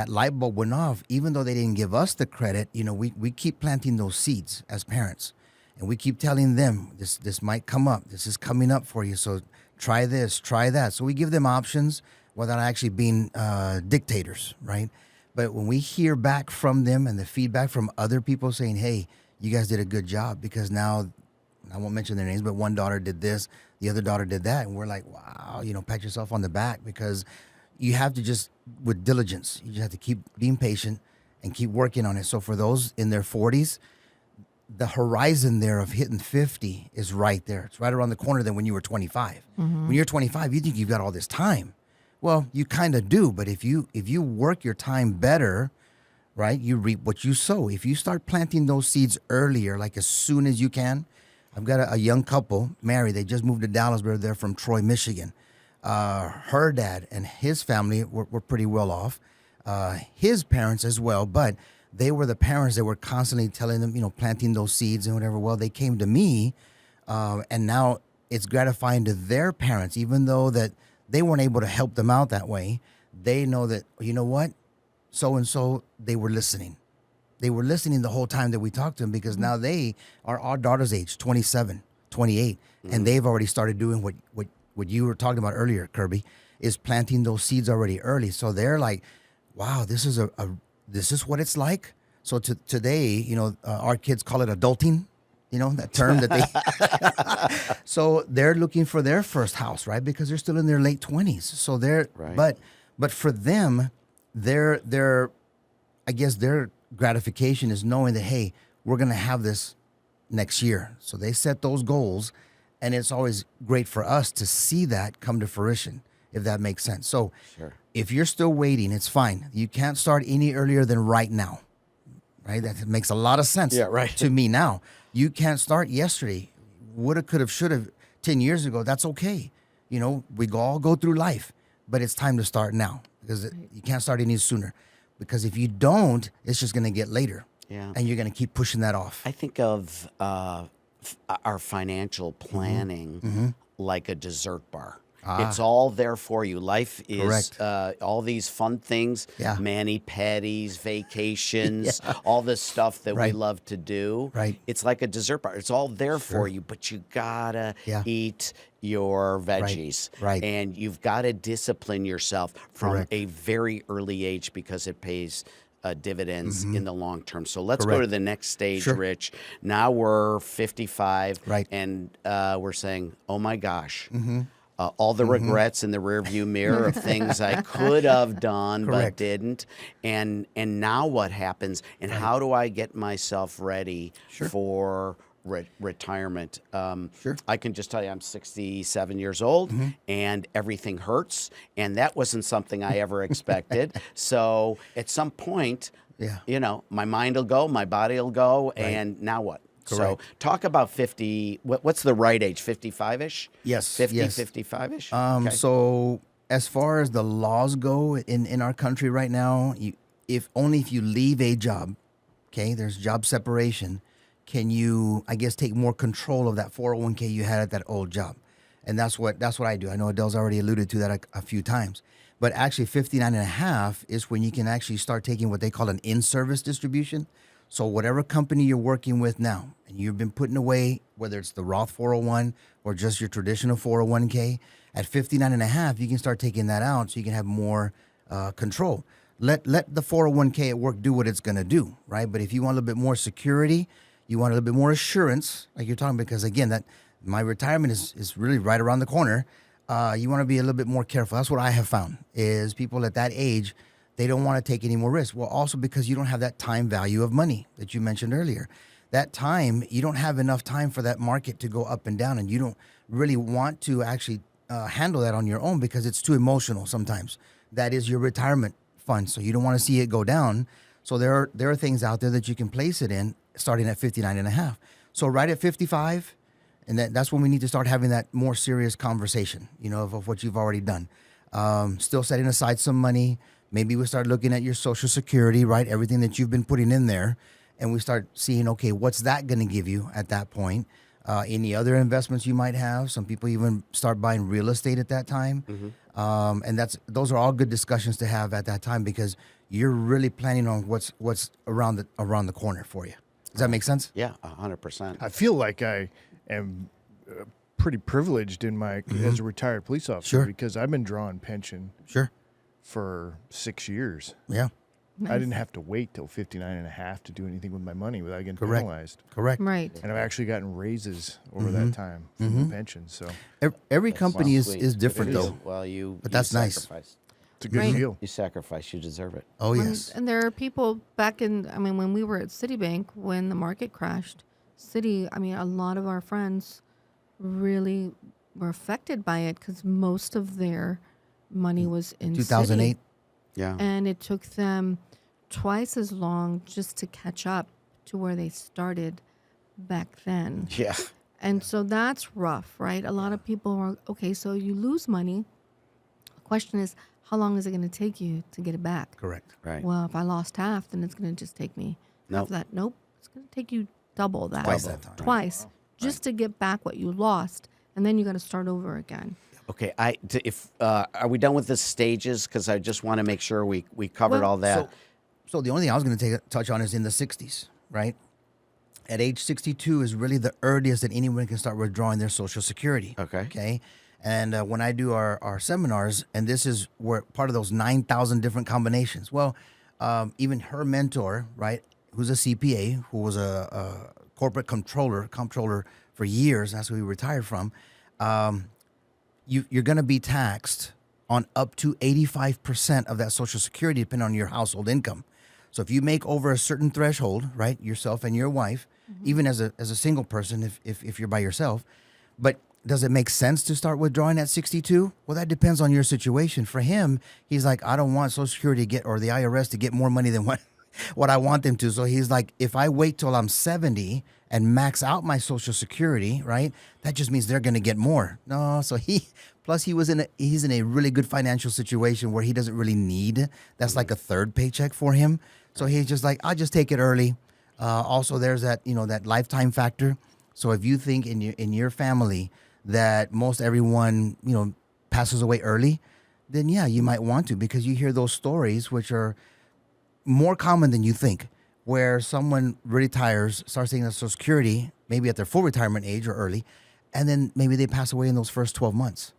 Speaker 3: light bulb went off, even though they didn't give us the credit. We keep planting those seeds as parents, and we keep telling them this might come up. This is coming up for you. So try this, try that. So we give them options without actually being dictators, right? But when we hear back from them and the feedback from other people saying, hey, you guys did a good job, because now, I won't mention their names, but one daughter did this, the other daughter did that. And we're like, wow, pat yourself on the back, because you have to just, with diligence, you just have to keep being patient and keep working on it. So for those in their 40s, the horizon there of hitting 50 is right there. It's right around the corner than when you were 25. When you're 25, you think you've got all this time. Well, you kind of do, but if you work your time better, right, you reap what you sow. If you start planting those seeds earlier, like as soon as you can. I've got a young couple, married. They just moved to Dallas, but they're from Troy, Michigan. Her dad and his family were pretty well off. His parents as well, but they were the parents that were constantly telling them, planting those seeds and whatever. Well, they came to me, and now it's gratifying to their parents, even though that they weren't able to help them out that way. They know that, you know what, so-and-so, they were listening. They were listening the whole time that we talked to them, because now they are our daughter's age, 27, 28, and they've already started doing what you were talking about earlier, Kirby, is planting those seeds already early. So they're like, wow, this is this is what it's like. So today, our kids call it adulting, that term that they. So they're looking for their first house, right? Because they're still in their late 20s. So they're right. But for them, they're I guess their gratification is knowing that, hey, we're going to have this next year. So they set those goals, and it's always great for us to see that come to fruition, if that makes sense. So if you're still waiting, it's fine. You can't start any earlier than right now, right? That makes a lot of sense to me now. You can't start yesterday. Woulda, coulda, shoulda, 10 years ago. That's okay. We all go through life, but it's time to start now, because you can't start any sooner. Because if you don't, it's just going to get later. Yeah. And you're going to keep pushing that off.
Speaker 5: I think of our financial planning like a dessert bar. It's all there for you. Life is all these fun things, mani-pedis, vacations, all this stuff that we love to do. Right. It's like a dessert bar. It's all there for you, but you gotta eat your veggies. Right. And you've got to discipline yourself from a very early age, because it pays dividends in the long term. So let's go to the next stage, Rich. Now we're 55, and we're saying, oh my gosh, all the regrets in the rearview mirror of things I could have done but didn't. And now what happens? And how do I get myself ready for retirement? I can just tell you, I'm 67 years old, and everything hurts, and that wasn't something I ever expected. So at some point, my mind will go, my body will go, and now what? So talk about 50. What's the right age? 55-ish?
Speaker 3: Yes.
Speaker 5: 50, 55-ish?
Speaker 3: So as far as the laws go in our country right now, if you leave a job, there's job separation, can you, I guess, take more control of that 401k you had at that old job? And that's what I do. I know Adele's already alluded to that a few times. But actually 59 and a half is when you can actually start taking what they call an in-service distribution. So whatever company you're working with now, and you've been putting away, whether it's the Roth 401 or just your traditional 401k, at 59 and a half, you can start taking that out so you can have more control. Let the 401k at work do what it's going to do, right? But if you want a little bit more security, you want a little bit more assurance, like you're talking, because again, that my retirement is really right around the corner. You want to be a little bit more careful. That's what I have found, is people at that age, they don't want to take any more risks. Well, also because you don't have that time value of money that you mentioned earlier. That time, you don't have enough time for that market to go up and down, and you don't really want to actually handle that on your own, because it's too emotional sometimes. That is your retirement fund, so you don't want to see it go down. So there are things out there that you can place it in starting at 59 and a half. So right at 55, and that's when we need to start having that more serious conversation, of what you've already done. Still setting aside some money. Maybe we start looking at your Social Security, right? Everything that you've been putting in there. And we start seeing, okay, what's that going to give you at that point? Any other investments you might have. Some people even start buying real estate at that time. And those are all good discussions to have at that time, because you're really planning on what's around the corner for you. Does that make sense?
Speaker 5: Yeah, 100%.
Speaker 2: I feel like I am pretty privileged in my as a retired police officer, because I've been drawing pension for 6 years.
Speaker 3: Yeah.
Speaker 2: I didn't have to wait till 59 and a half to do anything with my money without getting
Speaker 3: Correct.
Speaker 2: penalized.
Speaker 3: Correct.
Speaker 4: Right.
Speaker 2: And I've actually gotten raises over that time from the pension. So
Speaker 3: Every company is
Speaker 5: Sweet.
Speaker 3: different,
Speaker 5: It is.
Speaker 3: though.
Speaker 5: Well,
Speaker 3: But that's nice.
Speaker 5: sacrificed.
Speaker 2: it's a good
Speaker 4: Right.
Speaker 2: deal.
Speaker 5: You sacrifice. You deserve it.
Speaker 3: Oh, yes.
Speaker 4: And there are people back in, I mean, when we were at Citibank, when the market crashed, a lot of our friends really were affected by it because most of their money was in
Speaker 3: 2008.
Speaker 4: Citi.
Speaker 5: Yeah.
Speaker 4: And it took them twice as long just to catch up to where they started back then.
Speaker 5: Yeah.
Speaker 4: And so that's rough, right? A lot of people are, okay, so you lose money. The question is, how long is it going to take you to get it back?
Speaker 3: Correct.
Speaker 5: Right.
Speaker 4: Well, if I lost half, then it's going to just take me half
Speaker 5: Nope.
Speaker 4: that. Nope. It's going to take you double that.
Speaker 3: Twice that time.
Speaker 4: Twice. Just to get back what you lost. And then you got to start over again.
Speaker 5: Okay. Are we done with the stages? Because I just want to make sure we covered
Speaker 4: Well,
Speaker 5: all that.
Speaker 3: So the only thing I was going to touch on is in the 60s, right? At age 62 is really the earliest that anyone can start withdrawing their Social Security.
Speaker 5: Okay.
Speaker 3: Okay. And when I do our seminars, and this is where part of those 9,000 different combinations. Well, even her mentor, right, who's a CPA, who was a corporate comptroller for years, that's who he retired from, you're going to be taxed on up to 85% of that Social Security, depending on your household income. So if you make over a certain threshold, right, yourself and your wife, even as a single person, if you're by yourself, but does it make sense to start withdrawing at 62? Well, that depends on your situation. For him, he's like, I don't want Social Security to get, or the IRS to get more money than what I want them to. So he's like, if I wait till I'm 70 and max out my Social Security, right, that just means they're going to get more. No, so he's in a really good financial situation where he doesn't really need, that's like a third paycheck for him. So he's just like, I'll just take it early. Also, there's that, that lifetime factor. So if you think in your family that most everyone, passes away early, then yeah, you might want to, because you hear those stories, which are more common than you think, where someone retires, starts taking Social Security, maybe at their full retirement age or early, and then maybe they pass away in those first 12 months.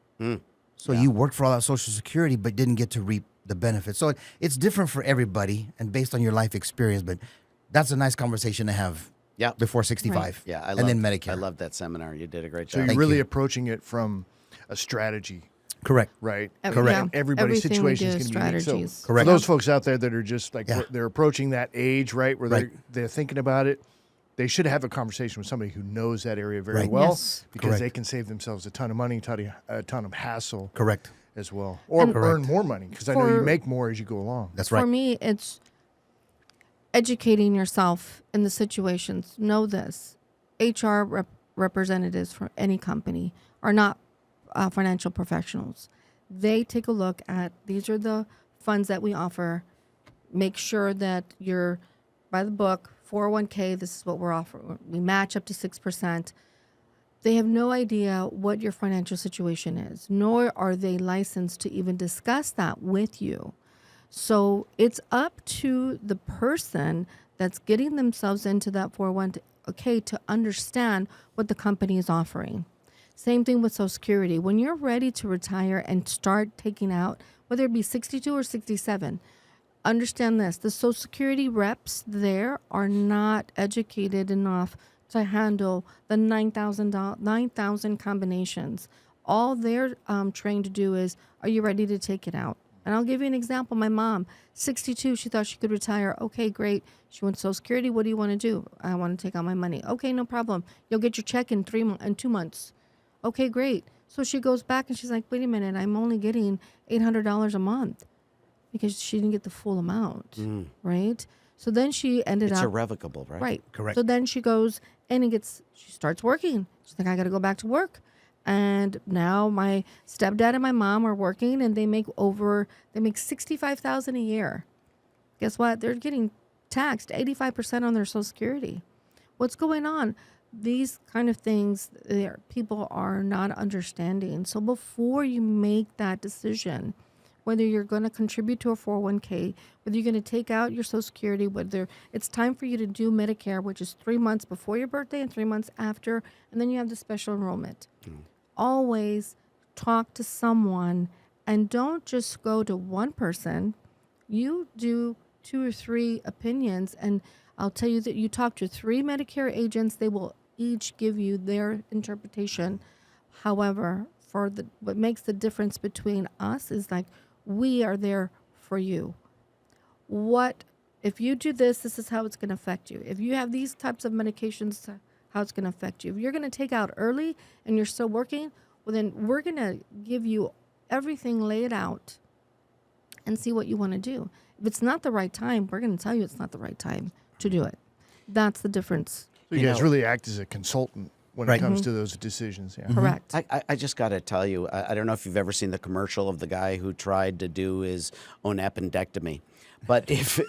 Speaker 3: So you worked for all that Social Security, but didn't get to reap the benefits. So it's different for everybody and based on your life experience, but that's a nice conversation to have before 65.
Speaker 4: Right.
Speaker 5: Yeah.
Speaker 3: And then Medicare.
Speaker 5: I love that seminar. You did a great
Speaker 2: So
Speaker 5: job.
Speaker 2: you're really approaching it from a strategy,
Speaker 3: Correct.
Speaker 2: right?
Speaker 3: Correct.
Speaker 2: And everybody's
Speaker 4: Everything we
Speaker 2: situation
Speaker 4: do
Speaker 2: is
Speaker 4: is
Speaker 2: going to be unique. So
Speaker 4: strategies.
Speaker 3: Correct.
Speaker 2: for those folks out there that are just like,
Speaker 3: Yeah.
Speaker 2: they're approaching that age, right, where
Speaker 3: Right.
Speaker 2: they're thinking about it, they should have a conversation with somebody who knows that area very
Speaker 3: Right.
Speaker 2: well,
Speaker 4: Yes.
Speaker 2: because
Speaker 3: Correct.
Speaker 2: they can save themselves a ton of money, a ton of hassle
Speaker 3: Correct.
Speaker 2: as well, or
Speaker 4: And-
Speaker 2: earn more money, because I know you
Speaker 4: For-
Speaker 2: make more as you go along.
Speaker 3: That's right.
Speaker 4: For me, it's educating yourself in the situations. Know this. HR representatives for any company are not financial professionals. They take a look at, these are the funds that we offer. Make sure that you're by the book, 401k, this is what we're offering. We match up to 6%. They have no idea what your financial situation is, nor are they licensed to even discuss that with you. So it's up to the person that's getting themselves into that 401k to understand what the company is offering. Same thing with Social Security. When you're ready to retire and start taking out, whether it be 62 or 67, understand this. The Social Security reps there are not educated enough to handle the 9,000 combinations. All they're trained to do is, are you ready to take it out? And I'll give you an example. My mom, 62, she thought she could retire. Okay, great. She went to Social Security. What do you want to do? I want to take out my money. Okay, no problem. You'll get your check in 2 months. Okay, great. So she goes back and she's like, wait a minute, I'm only getting $800 a month, because she didn't get the full amount, right? So then she ended
Speaker 5: It's
Speaker 4: up...
Speaker 5: irrevocable, right?
Speaker 4: Right.
Speaker 3: Correct.
Speaker 4: So then she goes and she starts working. She's like, I got to go back to work. And now my stepdad and my mom are working, and they make $65,000 a year. Guess what? They're getting taxed 85% on their Social Security. What's going on? These kind of things, people are not understanding. So before you make that decision, whether you're going to contribute to a 401k, whether you're going to take out your Social Security, whether it's time for you to do Medicare, which is 3 months before your birthday and 3 months after, and then you have the special enrollment. Always talk to someone, and don't just go to one person. You do 2 or 3 opinions, and I'll tell you that you talk to 3 Medicare agents, they will each give you their interpretation. However, what makes the difference between us is like we are there for you. If you do this is how it's going to affect you. If you have these types of medications, how it's going to affect you. If you're going to take out early and you're still working, well, then we're going to give you everything laid out and see what you want to do. If it's not the right time, we're going to tell you it's not the right time to do it. That's the difference.
Speaker 2: So you guys really act as a consultant when it comes to those decisions. Yeah.
Speaker 4: Correct.
Speaker 5: I just got to tell you, I don't know if you've ever seen the commercial of the guy who tried to do his own appendectomy. But if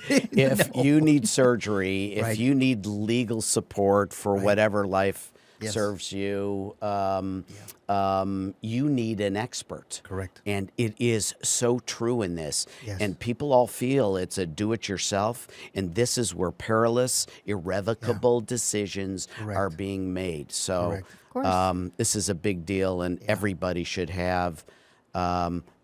Speaker 5: you need surgery, if you need legal support for whatever life serves you, you need an expert.
Speaker 3: Correct.
Speaker 5: And it is so true in this.
Speaker 3: Yes.
Speaker 5: And people all feel it's a do-it-yourself, and this is where perilous, irrevocable decisions are being made. So this is a big deal, and everybody should have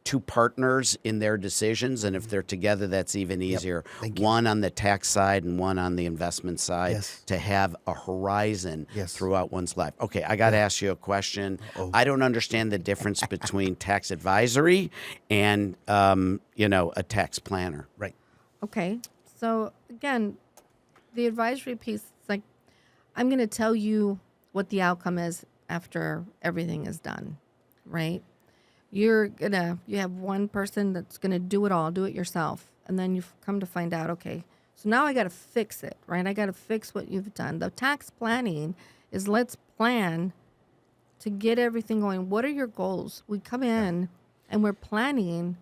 Speaker 5: 2 partners in their decisions, and if they're together, that's even easier. One on the tax side and one on the investment side to have a horizon throughout one's life. Okay, I got to ask you a question. I don't understand the difference between tax advisory and, a tax planner.
Speaker 3: Right.
Speaker 4: Okay. So again, the advisory piece, it's like, I'm going to tell you what the outcome is after everything is done, right? You have one person that's going to do it all, do it yourself. And then you've come to find out, okay, so now I got to fix it, right? I got to fix what you've done. The tax planning is let's plan to get everything going. What are your goals? We come in and we're planning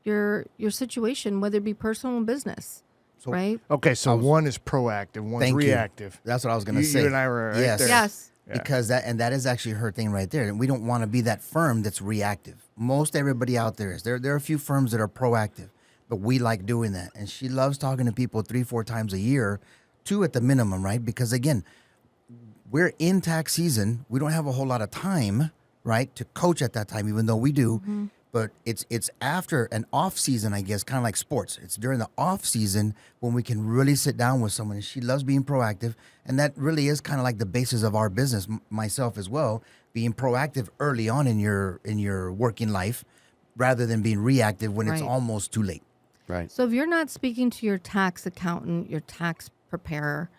Speaker 4: your situation, whether it be personal and business, right?
Speaker 2: Okay, so one is proactive, one's reactive.
Speaker 3: That's what I was going to say.
Speaker 2: You and I were right there.
Speaker 4: Yes.
Speaker 2: Yeah.
Speaker 3: Because that is actually her thing right there. And we don't want to be that firm that's reactive. Most everybody out there is. There are a few firms that are proactive, but we like doing that. And she loves talking to people 3-4 times a year, 2 at the minimum, right? Because again, we're in tax season. We don't have a whole lot of time, right, to coach at that time, even though we do. Mm-hmm. But it's after an off season, I guess, kind of like sports. It's during the off season when we can really sit down with someone. And she loves being proactive, and that really is kind of like the basis of our business. Myself as well, being proactive early on in your working life, rather than being reactive when it's almost too late.
Speaker 5: Right.
Speaker 4: So if you're not speaking to your tax accountant, your tax preparer,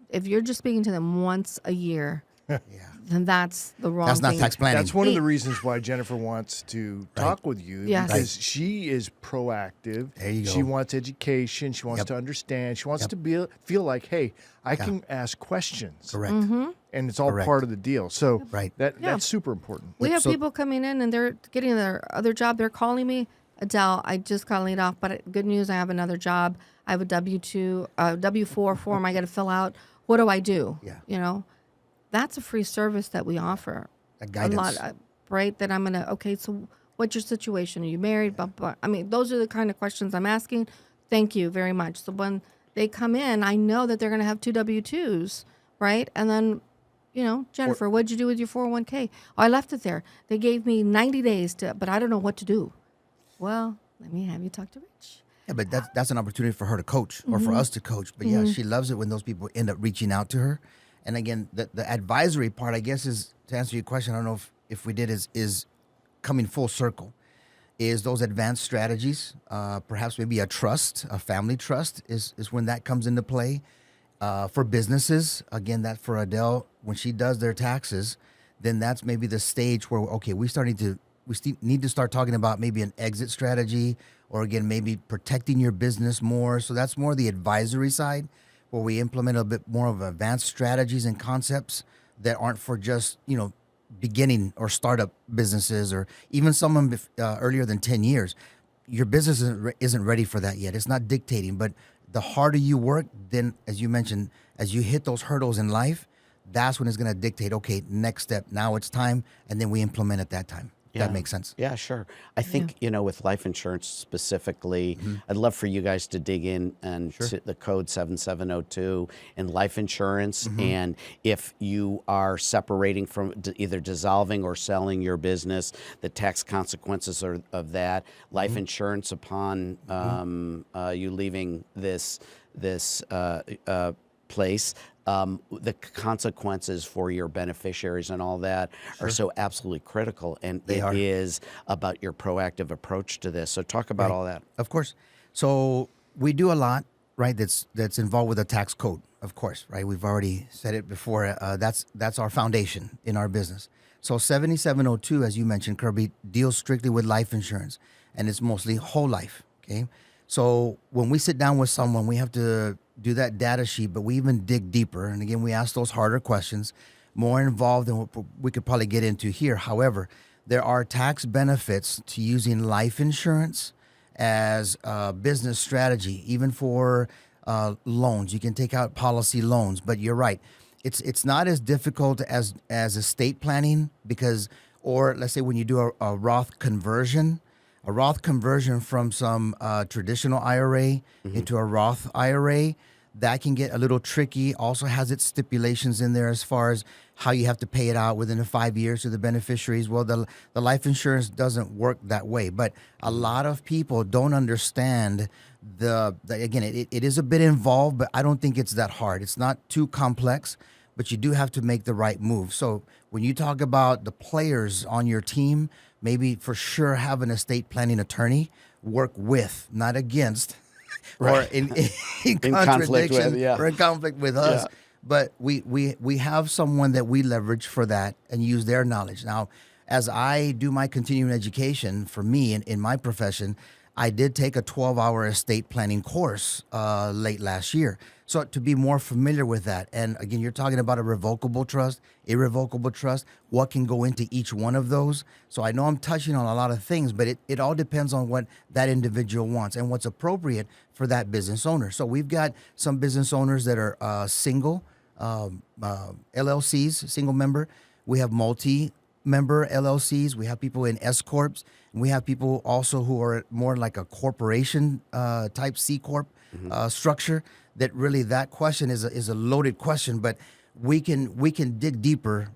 Speaker 4: if you're just speaking to them once a year. Then that's the wrong thing.
Speaker 3: That's not tax planning.
Speaker 2: That's one of the reasons why Jennifer wants to talk with you, because she is proactive.
Speaker 3: There you go.
Speaker 2: She wants education. She wants to understand. She wants to feel like, hey, I can ask questions.
Speaker 3: Correct.
Speaker 4: Mm-hmm.
Speaker 2: And it's all part of the deal. So that's super important.
Speaker 4: We have people coming in and they're getting their other job. They're calling me, Adele, I just got laid off, but good news, I have another job. I have a W-4 form I got to fill out. What do I do?
Speaker 3: Yeah.
Speaker 4: That's a free service that we offer.
Speaker 3: A guidance.
Speaker 4: Right? That I'm going to, okay, so what's your situation? Are you married? Blah, blah. I mean, those are the kind of questions I'm asking. Thank you very much. So when they come in, I know that they're going to have 2 W-2s, right? And then, Jennifer, what'd you do with your 401k? Oh, I left it there. They gave me 90 days but I don't know what to do. Well, let me have you talk to Rich.
Speaker 3: Yeah, but that's an opportunity for her to coach or for us to coach. But she loves it when those people end up reaching out to her. And again, the advisory part, I guess, is to answer your question. I don't know if we did is coming full circle. Is those advanced strategies, perhaps maybe a family trust is when that comes into play. For businesses, again, that for Adele, when she does their taxes, then that's maybe the stage where, okay, we need to start talking about maybe an exit strategy, or again, maybe protecting your business more. So that's more the advisory side, where we implement a bit more of advanced strategies and concepts that aren't for just, beginning or startup businesses, or even someone earlier than 10 years. Your business isn't ready for that yet. It's not dictating, but the harder you work, then, as you mentioned, as you hit those hurdles in life, that's when it's going to dictate, okay, next step, now it's time, and then we implement at that time. That makes sense.
Speaker 5: Yeah, sure. I think, with life insurance specifically, I'd love for you guys to dig in and to the code 7702 and life insurance. And if you are separating from either dissolving or selling your business, the tax consequences of that, life insurance upon you leaving this place, the consequences for your beneficiaries and all that are so absolutely critical, and it is about your proactive approach to this. So talk about all that.
Speaker 3: Of course. So we do a lot, right? That's involved with the tax code, of course, right? We've already said it before. That's our foundation in our business. So 7702, as you mentioned, Kirby, deals strictly with life insurance, and it's mostly whole life. Okay. So when we sit down with someone, we have to do that data sheet, but we even dig deeper. And again, we ask those harder questions, more involved than what we could probably get into here. However, there are tax benefits to using life insurance as a business strategy, even for loans. You can take out policy loans, but you're right. It's not as difficult as estate planning because, or let's say when you do a Roth conversion, from some traditional IRA into a Roth IRA, that can get a little tricky. Also has its stipulations in there as far as how you have to pay it out within the 5 years to the beneficiaries. Well, the life insurance doesn't work that way. But a lot of people don't understand again, it is a bit involved, but I don't think it's that hard. It's not too complex, but you do have to make the right move. So when you talk about the players on your team, maybe for sure have an estate planning attorney work with, not against, or in contradiction or in conflict with us. Yeah. But we have someone that we leverage for that and use their knowledge. Now, as I do my continuing education, for me in my profession, I did take a 12-hour estate planning course late last year. So to be more familiar with that. And again, you're talking about a revocable trust, irrevocable trust, what can go into each one of those. So I know I'm touching on a lot of things, but it all depends on what that individual wants and what's appropriate for that business owner. So we've got some business owners that are single, LLCs, single member. We have multi-member LLCs. We have people in S Corps. And we have people also who are more like a corporation type C Corp structure. That really, that question is a loaded question, but we can dig deeper,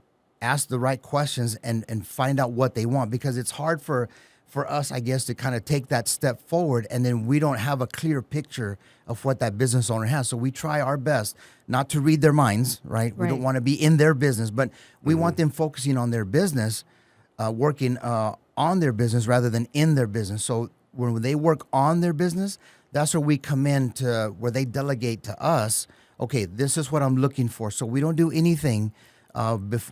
Speaker 3: ask the right questions, and find out what they want, because it's hard for us, I guess, to kind of take that step forward, and then we don't have a clear picture of what that business owner has. So we try our best not to read their minds, right? We don't want to be in their business, but we want them focusing on their business, working on their business rather than in their business. So when they work on their business, that's where we come in to where they delegate to us, okay, this is what I'm looking for. So we don't do anything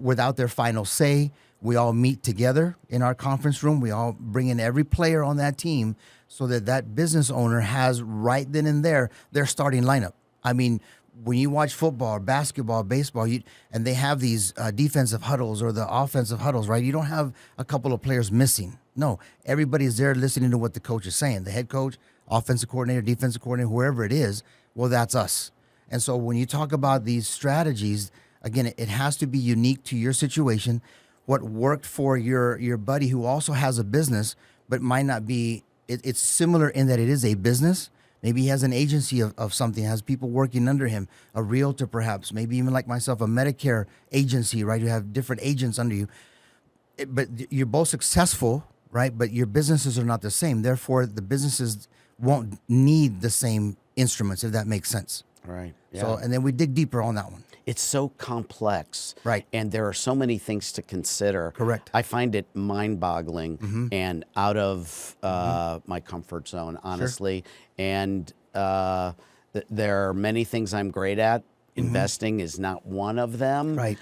Speaker 3: without their final say. We all meet together in our conference room. We all bring in every player on that team so that business owner has right then and there their starting lineup. I mean, when you watch football, basketball, baseball, and they have these defensive huddles or the offensive huddles, right? You don't have a couple of players missing. No, everybody's there listening to what the coach is saying. The head coach, offensive coordinator, defensive coordinator, whoever it is, well, that's us. And so when you talk about these strategies, again, it has to be unique to your situation. What worked for your buddy who also has a business, but might not be, it's similar in that it is a business. Maybe he has an agency of something, has people working under him, a realtor perhaps, maybe even like myself, a Medicare agency, right? You have different agents under you. But you're both successful, right? But your businesses are not the same. Therefore, the businesses won't need the same instruments, if that makes sense.
Speaker 5: Right. Yeah.
Speaker 3: So, and then we dig deeper on that one.
Speaker 5: It's so complex.
Speaker 3: Right.
Speaker 5: And there are so many things to consider.
Speaker 3: Correct.
Speaker 5: I find it mind-boggling and out of my comfort zone, honestly. Sure. And there are many things I'm great at. Investing is not one of them.
Speaker 3: Right.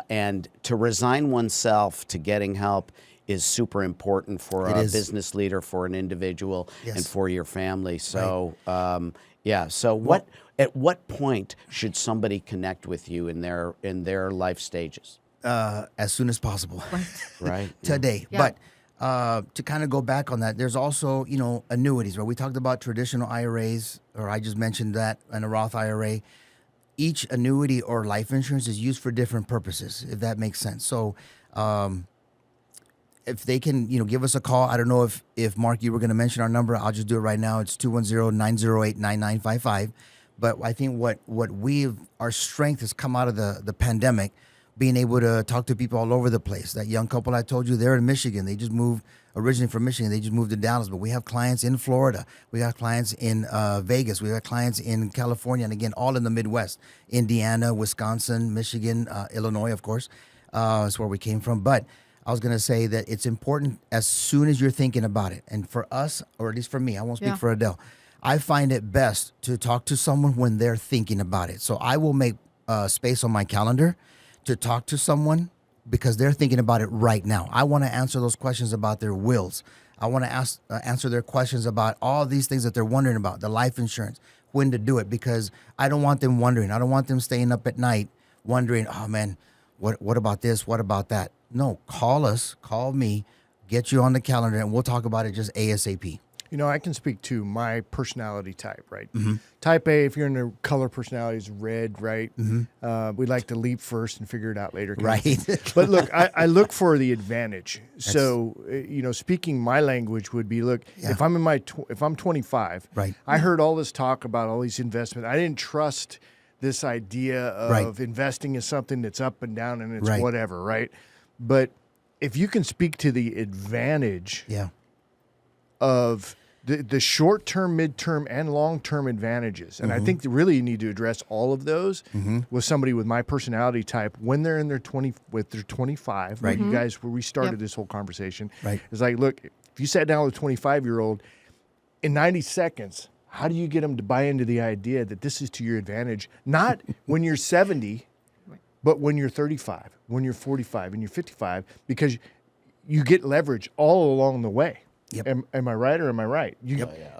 Speaker 5: And to resign oneself to getting help is super important for a business leader, for an individual, and for your family. So, So, at what point should somebody connect with you in their life stages?
Speaker 3: As soon as possible.
Speaker 5: Right.
Speaker 3: Today.
Speaker 4: Yeah.
Speaker 3: But to kind of go back on that, there's also, annuities, right? We talked about traditional IRAs, or I just mentioned that, and a Roth IRA. Each annuity or life insurance is used for different purposes, if that makes sense. So, if they can, give us a call. I don't know if Mark, you were going to mention our number. I'll just do it right now. It's 210-908-9955. But I think our strength has come out of the pandemic, being able to talk to people all over the place. That young couple I told you, they're in Michigan. They just moved originally from Michigan. They just moved to Dallas. But we have clients in Florida. We got clients in Vegas. We got clients in California. And again, all in the Midwest. Indiana, Wisconsin, Michigan, Illinois, of course. That's where we came from. But I was going to say that it's important as soon as you're thinking about it. And for us, or at least for me, I won't speak for Adele, I find it best to talk to someone when they're thinking about it. So I will make space on my calendar to talk to someone because they're thinking about it right now. I want to answer those questions about their wills. I want to answer their questions about all these things that they're wondering about, the life insurance, when to do it, because I don't want them wondering. I don't want them staying up at night wondering, oh, man, what about this? What about that? No, call us, call me, get you on the calendar, and we'll talk about it just ASAP.
Speaker 2: I can speak to my personality type, right? Type A, if you're in the color personality, is red, right? We like to leap first and figure it out later.
Speaker 3: Right.
Speaker 2: But look, I look for the advantage. So, speaking my language would be, look, if I'm if I'm 25,
Speaker 3: right.
Speaker 2: I heard all this talk about all these investments. I didn't trust this idea of investing in something that's up and down and it's whatever, right? But if you can speak to the advantage of the short-term, mid-term, and long-term advantages. And I think that really you need to address all of those with somebody with my personality type when they're in their 25. Right. You guys, where we started this whole conversation. Right. It's like, look, if you sat down with a 25-year-old, in 90 seconds, how do you get them to buy into the idea that this is to your advantage? Not when you're 70, but when you're 35, when you're 45, and you're 55, because you get leverage all along the way. Yep. Am I right or am I right?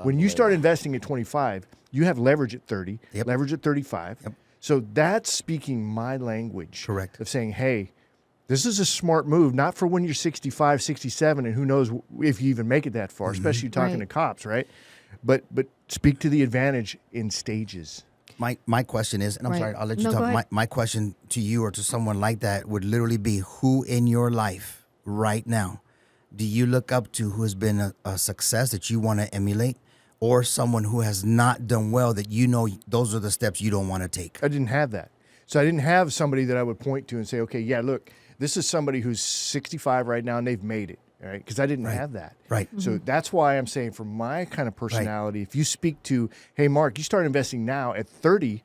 Speaker 2: When you start investing at 25, you have leverage at 30, leverage at 35. So that's speaking my language.
Speaker 3: Correct.
Speaker 2: Of saying, hey, this is a smart move, not for when you're 65, 67, and who knows if you even make it that far, especially talking to cops, right? But speak to the advantage in stages.
Speaker 3: My question is, and I'm sorry, I'll let you talk. My question to you or to someone like that would literally be, who in your life right now do you look up to who has been a success that you want to emulate, or someone who has not done well that those are the steps you don't want to take?
Speaker 2: I didn't have that. So I didn't have somebody that I would point to and say, okay, yeah, look, this is somebody who's 65 right now and they've made it, right? Because I didn't have that.
Speaker 3: Right.
Speaker 2: So that's why I'm saying for my kind of personality, if you speak to, hey, Mark, you start investing now at 30,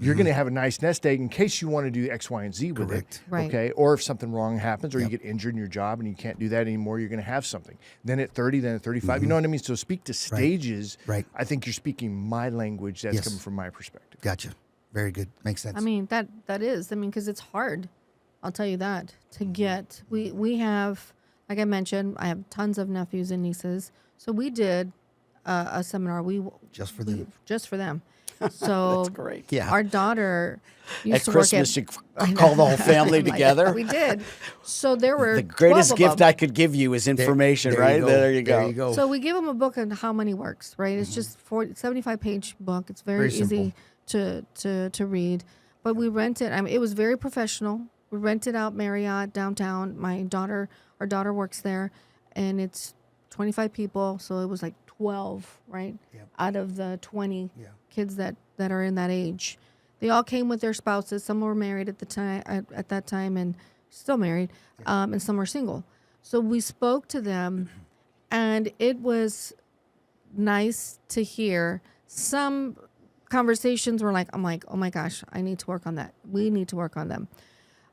Speaker 2: you're going to have a nice nest egg in case you want to do X, Y, and Z with it.
Speaker 4: Right.
Speaker 2: Okay. Or if something wrong happens or you get injured in your job and you can't do that anymore, you're going to have something. Then at 30, then at 35. You know what I mean? So speak to stages.
Speaker 3: Right.
Speaker 2: I think you're speaking my language that's coming from my perspective.
Speaker 3: Gotcha. Very good. Makes sense.
Speaker 4: I mean, that is. I mean, because it's hard. I'll tell you that. To get, we have, like I mentioned, I have tons of nephews and nieces. So we did a seminar.
Speaker 3: Just for them.
Speaker 4: Just for them. So
Speaker 5: That's great.
Speaker 3: Yeah.
Speaker 4: Our daughter used
Speaker 5: At
Speaker 4: to
Speaker 5: Christmas,
Speaker 4: work
Speaker 5: you call the whole family together.
Speaker 4: We did. So there were
Speaker 5: The greatest
Speaker 4: 12 of
Speaker 5: gift
Speaker 4: them.
Speaker 5: I could give you is information,
Speaker 3: There
Speaker 5: right?
Speaker 3: you go.
Speaker 5: There you go.
Speaker 3: There you go.
Speaker 4: So we give them a book on how money works, right? It's just 75-page book. It's very easy to read. But we rented. I mean, it was very professional. We rented out Marriott downtown. Our daughter works there, and it's 25 people. So it was like 12, right? Out of the 20 kids that are in that age. They all came with their spouses. Some were married at that time and still married, and some were single. So we spoke to them, and it was nice to hear. Some conversations were like, I'm like, oh my gosh, I need to work on that. We need to work on them.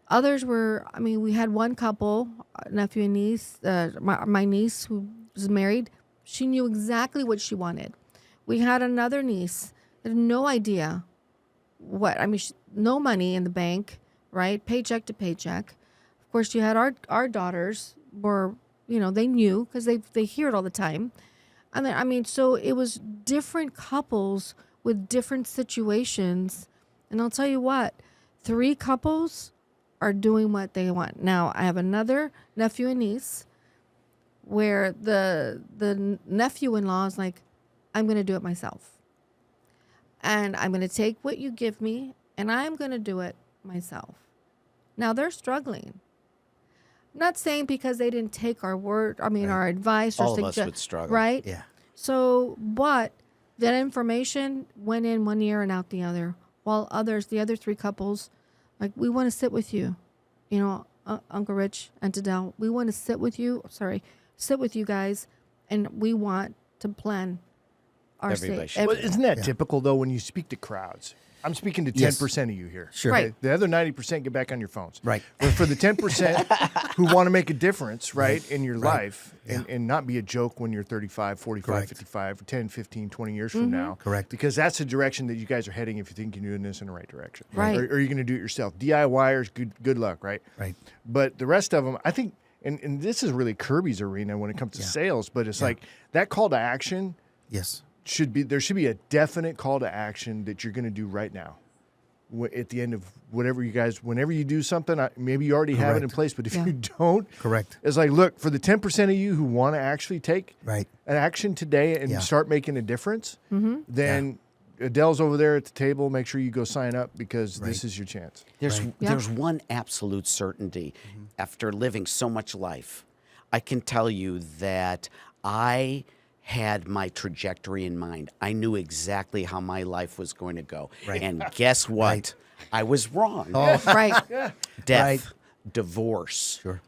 Speaker 4: Others were, I mean, we had one couple, nephew and niece, my niece who was married. She knew exactly what she wanted. We had another niece that had no idea no money in the bank, right? Paycheck to paycheck. Of course, you had our daughters were, they knew because they hear it all the time. And then, I mean, so it was different couples with different situations. And I'll tell you what, 3 couples are doing what they want. Now, I have another nephew and niece where the nephew-in-law is like, I'm going to do it myself. And I'm going to take what you give me, and I'm going to do it myself. Now, they're struggling. Not saying because they didn't take our word, our advice. Or
Speaker 5: All of us would struggle.
Speaker 4: Right?
Speaker 3: Yeah.
Speaker 4: So, but that information went in one ear and out the other. While the other three couples, like, we want to sit with you. Uncle Rich and Adele, we want to sit with you guys, and we want to plan our
Speaker 5: Everybody
Speaker 4: state.
Speaker 5: should.
Speaker 2: Isn't that typical, though, when you speak to crowds? I'm speaking to 10% of you here.
Speaker 3: Sure.
Speaker 4: Right.
Speaker 2: The other 90% get back on your phones.
Speaker 3: Right.
Speaker 2: But for the 10% who want to make a difference, right, in your life and not be a joke when you're 35, 45,
Speaker 3: Correct.
Speaker 2: 55, 10, 15, 20 years from now.
Speaker 3: Correct.
Speaker 2: Because that's the direction that you guys are heading if you think you're doing this in the right direction.
Speaker 4: Right.
Speaker 2: Or you're going to do it yourself. DIYers, good luck, right?
Speaker 3: Right.
Speaker 2: But the rest of them, I think, and this is really Kirby's arena when it comes to sales, but it's like that call to action
Speaker 3: Yes.
Speaker 2: there should be a definite call to action that you're going to do right now. At the end of whenever you do something, maybe you already have it in
Speaker 3: Correct.
Speaker 2: place, but if you don't,
Speaker 3: Correct.
Speaker 2: it's like, look, for the 10% of you who want to actually take
Speaker 3: Right.
Speaker 2: an action today and
Speaker 3: Yeah.
Speaker 2: start making a difference, then Adele's over there at the table. Make sure you go sign up because this is your chance.
Speaker 5: There's one absolute certainty. After living so much life, I can tell you that I had my trajectory in mind. I knew exactly how my life was going to go.
Speaker 3: Right.
Speaker 5: And guess what?
Speaker 3: Right.
Speaker 5: I was wrong.
Speaker 4: Right.
Speaker 5: Death,
Speaker 3: Right.
Speaker 5: divorce,
Speaker 3: Sure.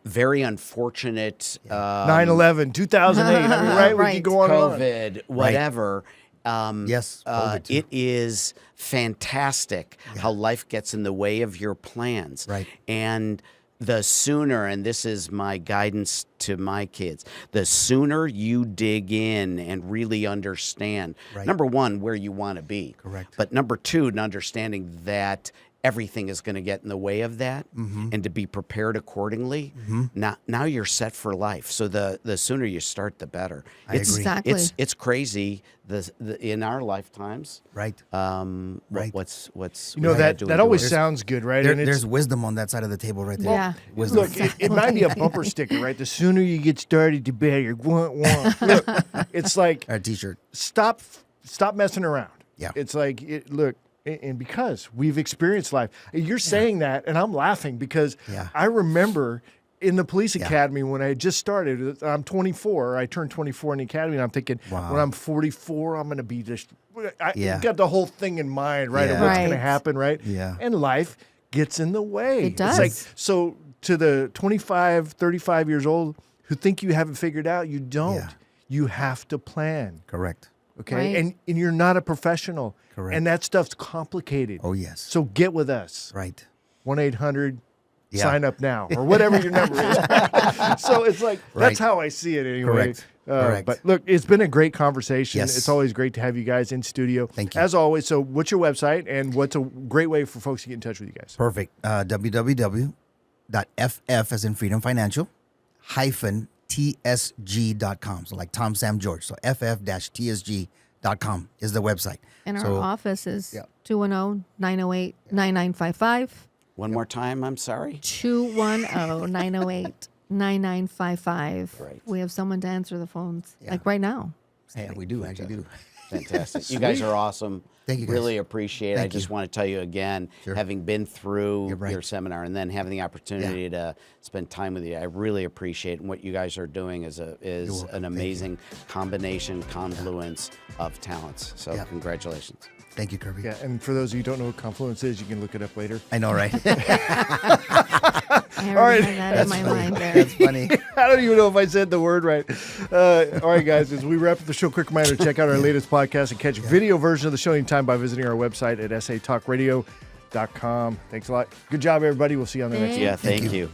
Speaker 5: very unfortunate
Speaker 2: 9/11, 2008. I mean, right? We
Speaker 4: Right.
Speaker 2: could go on and on.
Speaker 5: COVID, whatever.
Speaker 3: Yes, COVID too.
Speaker 5: It is fantastic how life gets in the way of your plans.
Speaker 3: Right.
Speaker 5: And the sooner, and this is my guidance to my kids, the sooner you dig in and really understand,
Speaker 3: Right.
Speaker 5: number one, where you want to be.
Speaker 3: Correct.
Speaker 5: But number two, an understanding that everything is going to get in the way of that and to be prepared accordingly. Now you're set for life. So the sooner you start, the better.
Speaker 3: I agree.
Speaker 4: Exactly.
Speaker 5: It's crazy in our lifetimes.
Speaker 3: Right.
Speaker 5: Right. What's
Speaker 2: You know,
Speaker 5: what
Speaker 2: that always sounds good, right?
Speaker 3: There,
Speaker 2: And it's-
Speaker 3: there's wisdom on that side of the table right there.
Speaker 4: Yeah.
Speaker 3: Wisdom.
Speaker 2: Look, it might be a bumper sticker, right? The sooner you get started, the better. Look, it's like
Speaker 3: Our T-shirt.
Speaker 2: stop messing around.
Speaker 3: Yeah.
Speaker 2: It's like look, and because we've experienced life, you're saying that, and I'm laughing because
Speaker 3: Yeah.
Speaker 2: I remember in the police academy when I had just started. I'm 24. I turned 24 in the academy, and I'm thinking
Speaker 3: Wow.
Speaker 2: when I'm 44, I'm going to be this. I
Speaker 3: Yeah.
Speaker 2: got the whole thing in mind, right? Of
Speaker 3: Yeah.
Speaker 2: what's going to
Speaker 4: Right.
Speaker 2: happen, right?
Speaker 3: Yeah.
Speaker 2: And life gets in the way.
Speaker 4: It does.
Speaker 2: It's like, so to the 25, 35 years old who think you have it figured out, you don't.
Speaker 3: Yeah.
Speaker 2: You have to plan.
Speaker 3: Correct.
Speaker 2: Okay.
Speaker 4: Right.
Speaker 2: And you're not a professional.
Speaker 3: Correct.
Speaker 2: And that stuff's complicated.
Speaker 3: Oh, yes.
Speaker 2: So get with us.
Speaker 3: Right.
Speaker 2: 1-800
Speaker 3: Yeah.
Speaker 2: sign up now or whatever your number is. So it's like,
Speaker 3: Right.
Speaker 2: that's how I see it anyway.
Speaker 3: Correct. Correct.
Speaker 2: But look, it's been a great conversation.
Speaker 3: Yes.
Speaker 2: It's always great to have you guys in studio.
Speaker 3: Thank you.
Speaker 2: As always. So what's your website and what's a great way for folks to get in touch with you guys?
Speaker 3: Perfect. www.ff as in Freedom Financial -tsg.com. So like Tom, Sam, George. So ff-tsg.com is the website.
Speaker 4: And our
Speaker 3: So
Speaker 4: office is
Speaker 3: yeah.
Speaker 4: 210-908-9955.
Speaker 5: One more time, I'm sorry.
Speaker 4: 210-908-9955.
Speaker 5: Right.
Speaker 4: We have someone to answer the phones,
Speaker 3: Yeah.
Speaker 4: like right now.
Speaker 3: yeah, we do actually do.
Speaker 5: Fantastic. You guys are awesome.
Speaker 3: Thank you, guys.
Speaker 5: Really appreciate it. I
Speaker 3: Thank
Speaker 5: just
Speaker 3: you.
Speaker 5: want to tell you again,
Speaker 3: Sure.
Speaker 5: having been through
Speaker 3: You're right.
Speaker 5: your seminar and then having the opportunity to spend time with you, I really appreciate it. And what you guys are doing is
Speaker 3: welcome.
Speaker 5: an
Speaker 3: Thank you.
Speaker 5: amazing combination, confluence of talents. So
Speaker 3: Yeah.
Speaker 5: congratulations.
Speaker 3: Thank you, Kirby.
Speaker 2: Yeah. And for those of you who don't know what Confluence is, you can look it up later.
Speaker 3: I know, right?
Speaker 4: I already had that in my mind there.
Speaker 3: That's funny.
Speaker 2: I don't even know if I said the word right. All right, guys, as we wrap up the show, quick reminder to check out our latest podcast and catch a video version of the show anytime by visiting our website at satalkradio.com. Thanks a lot. Good job, everybody. We'll see you on the next one.
Speaker 5: Yeah,
Speaker 4: Thank
Speaker 5: thank
Speaker 3: you.
Speaker 5: you.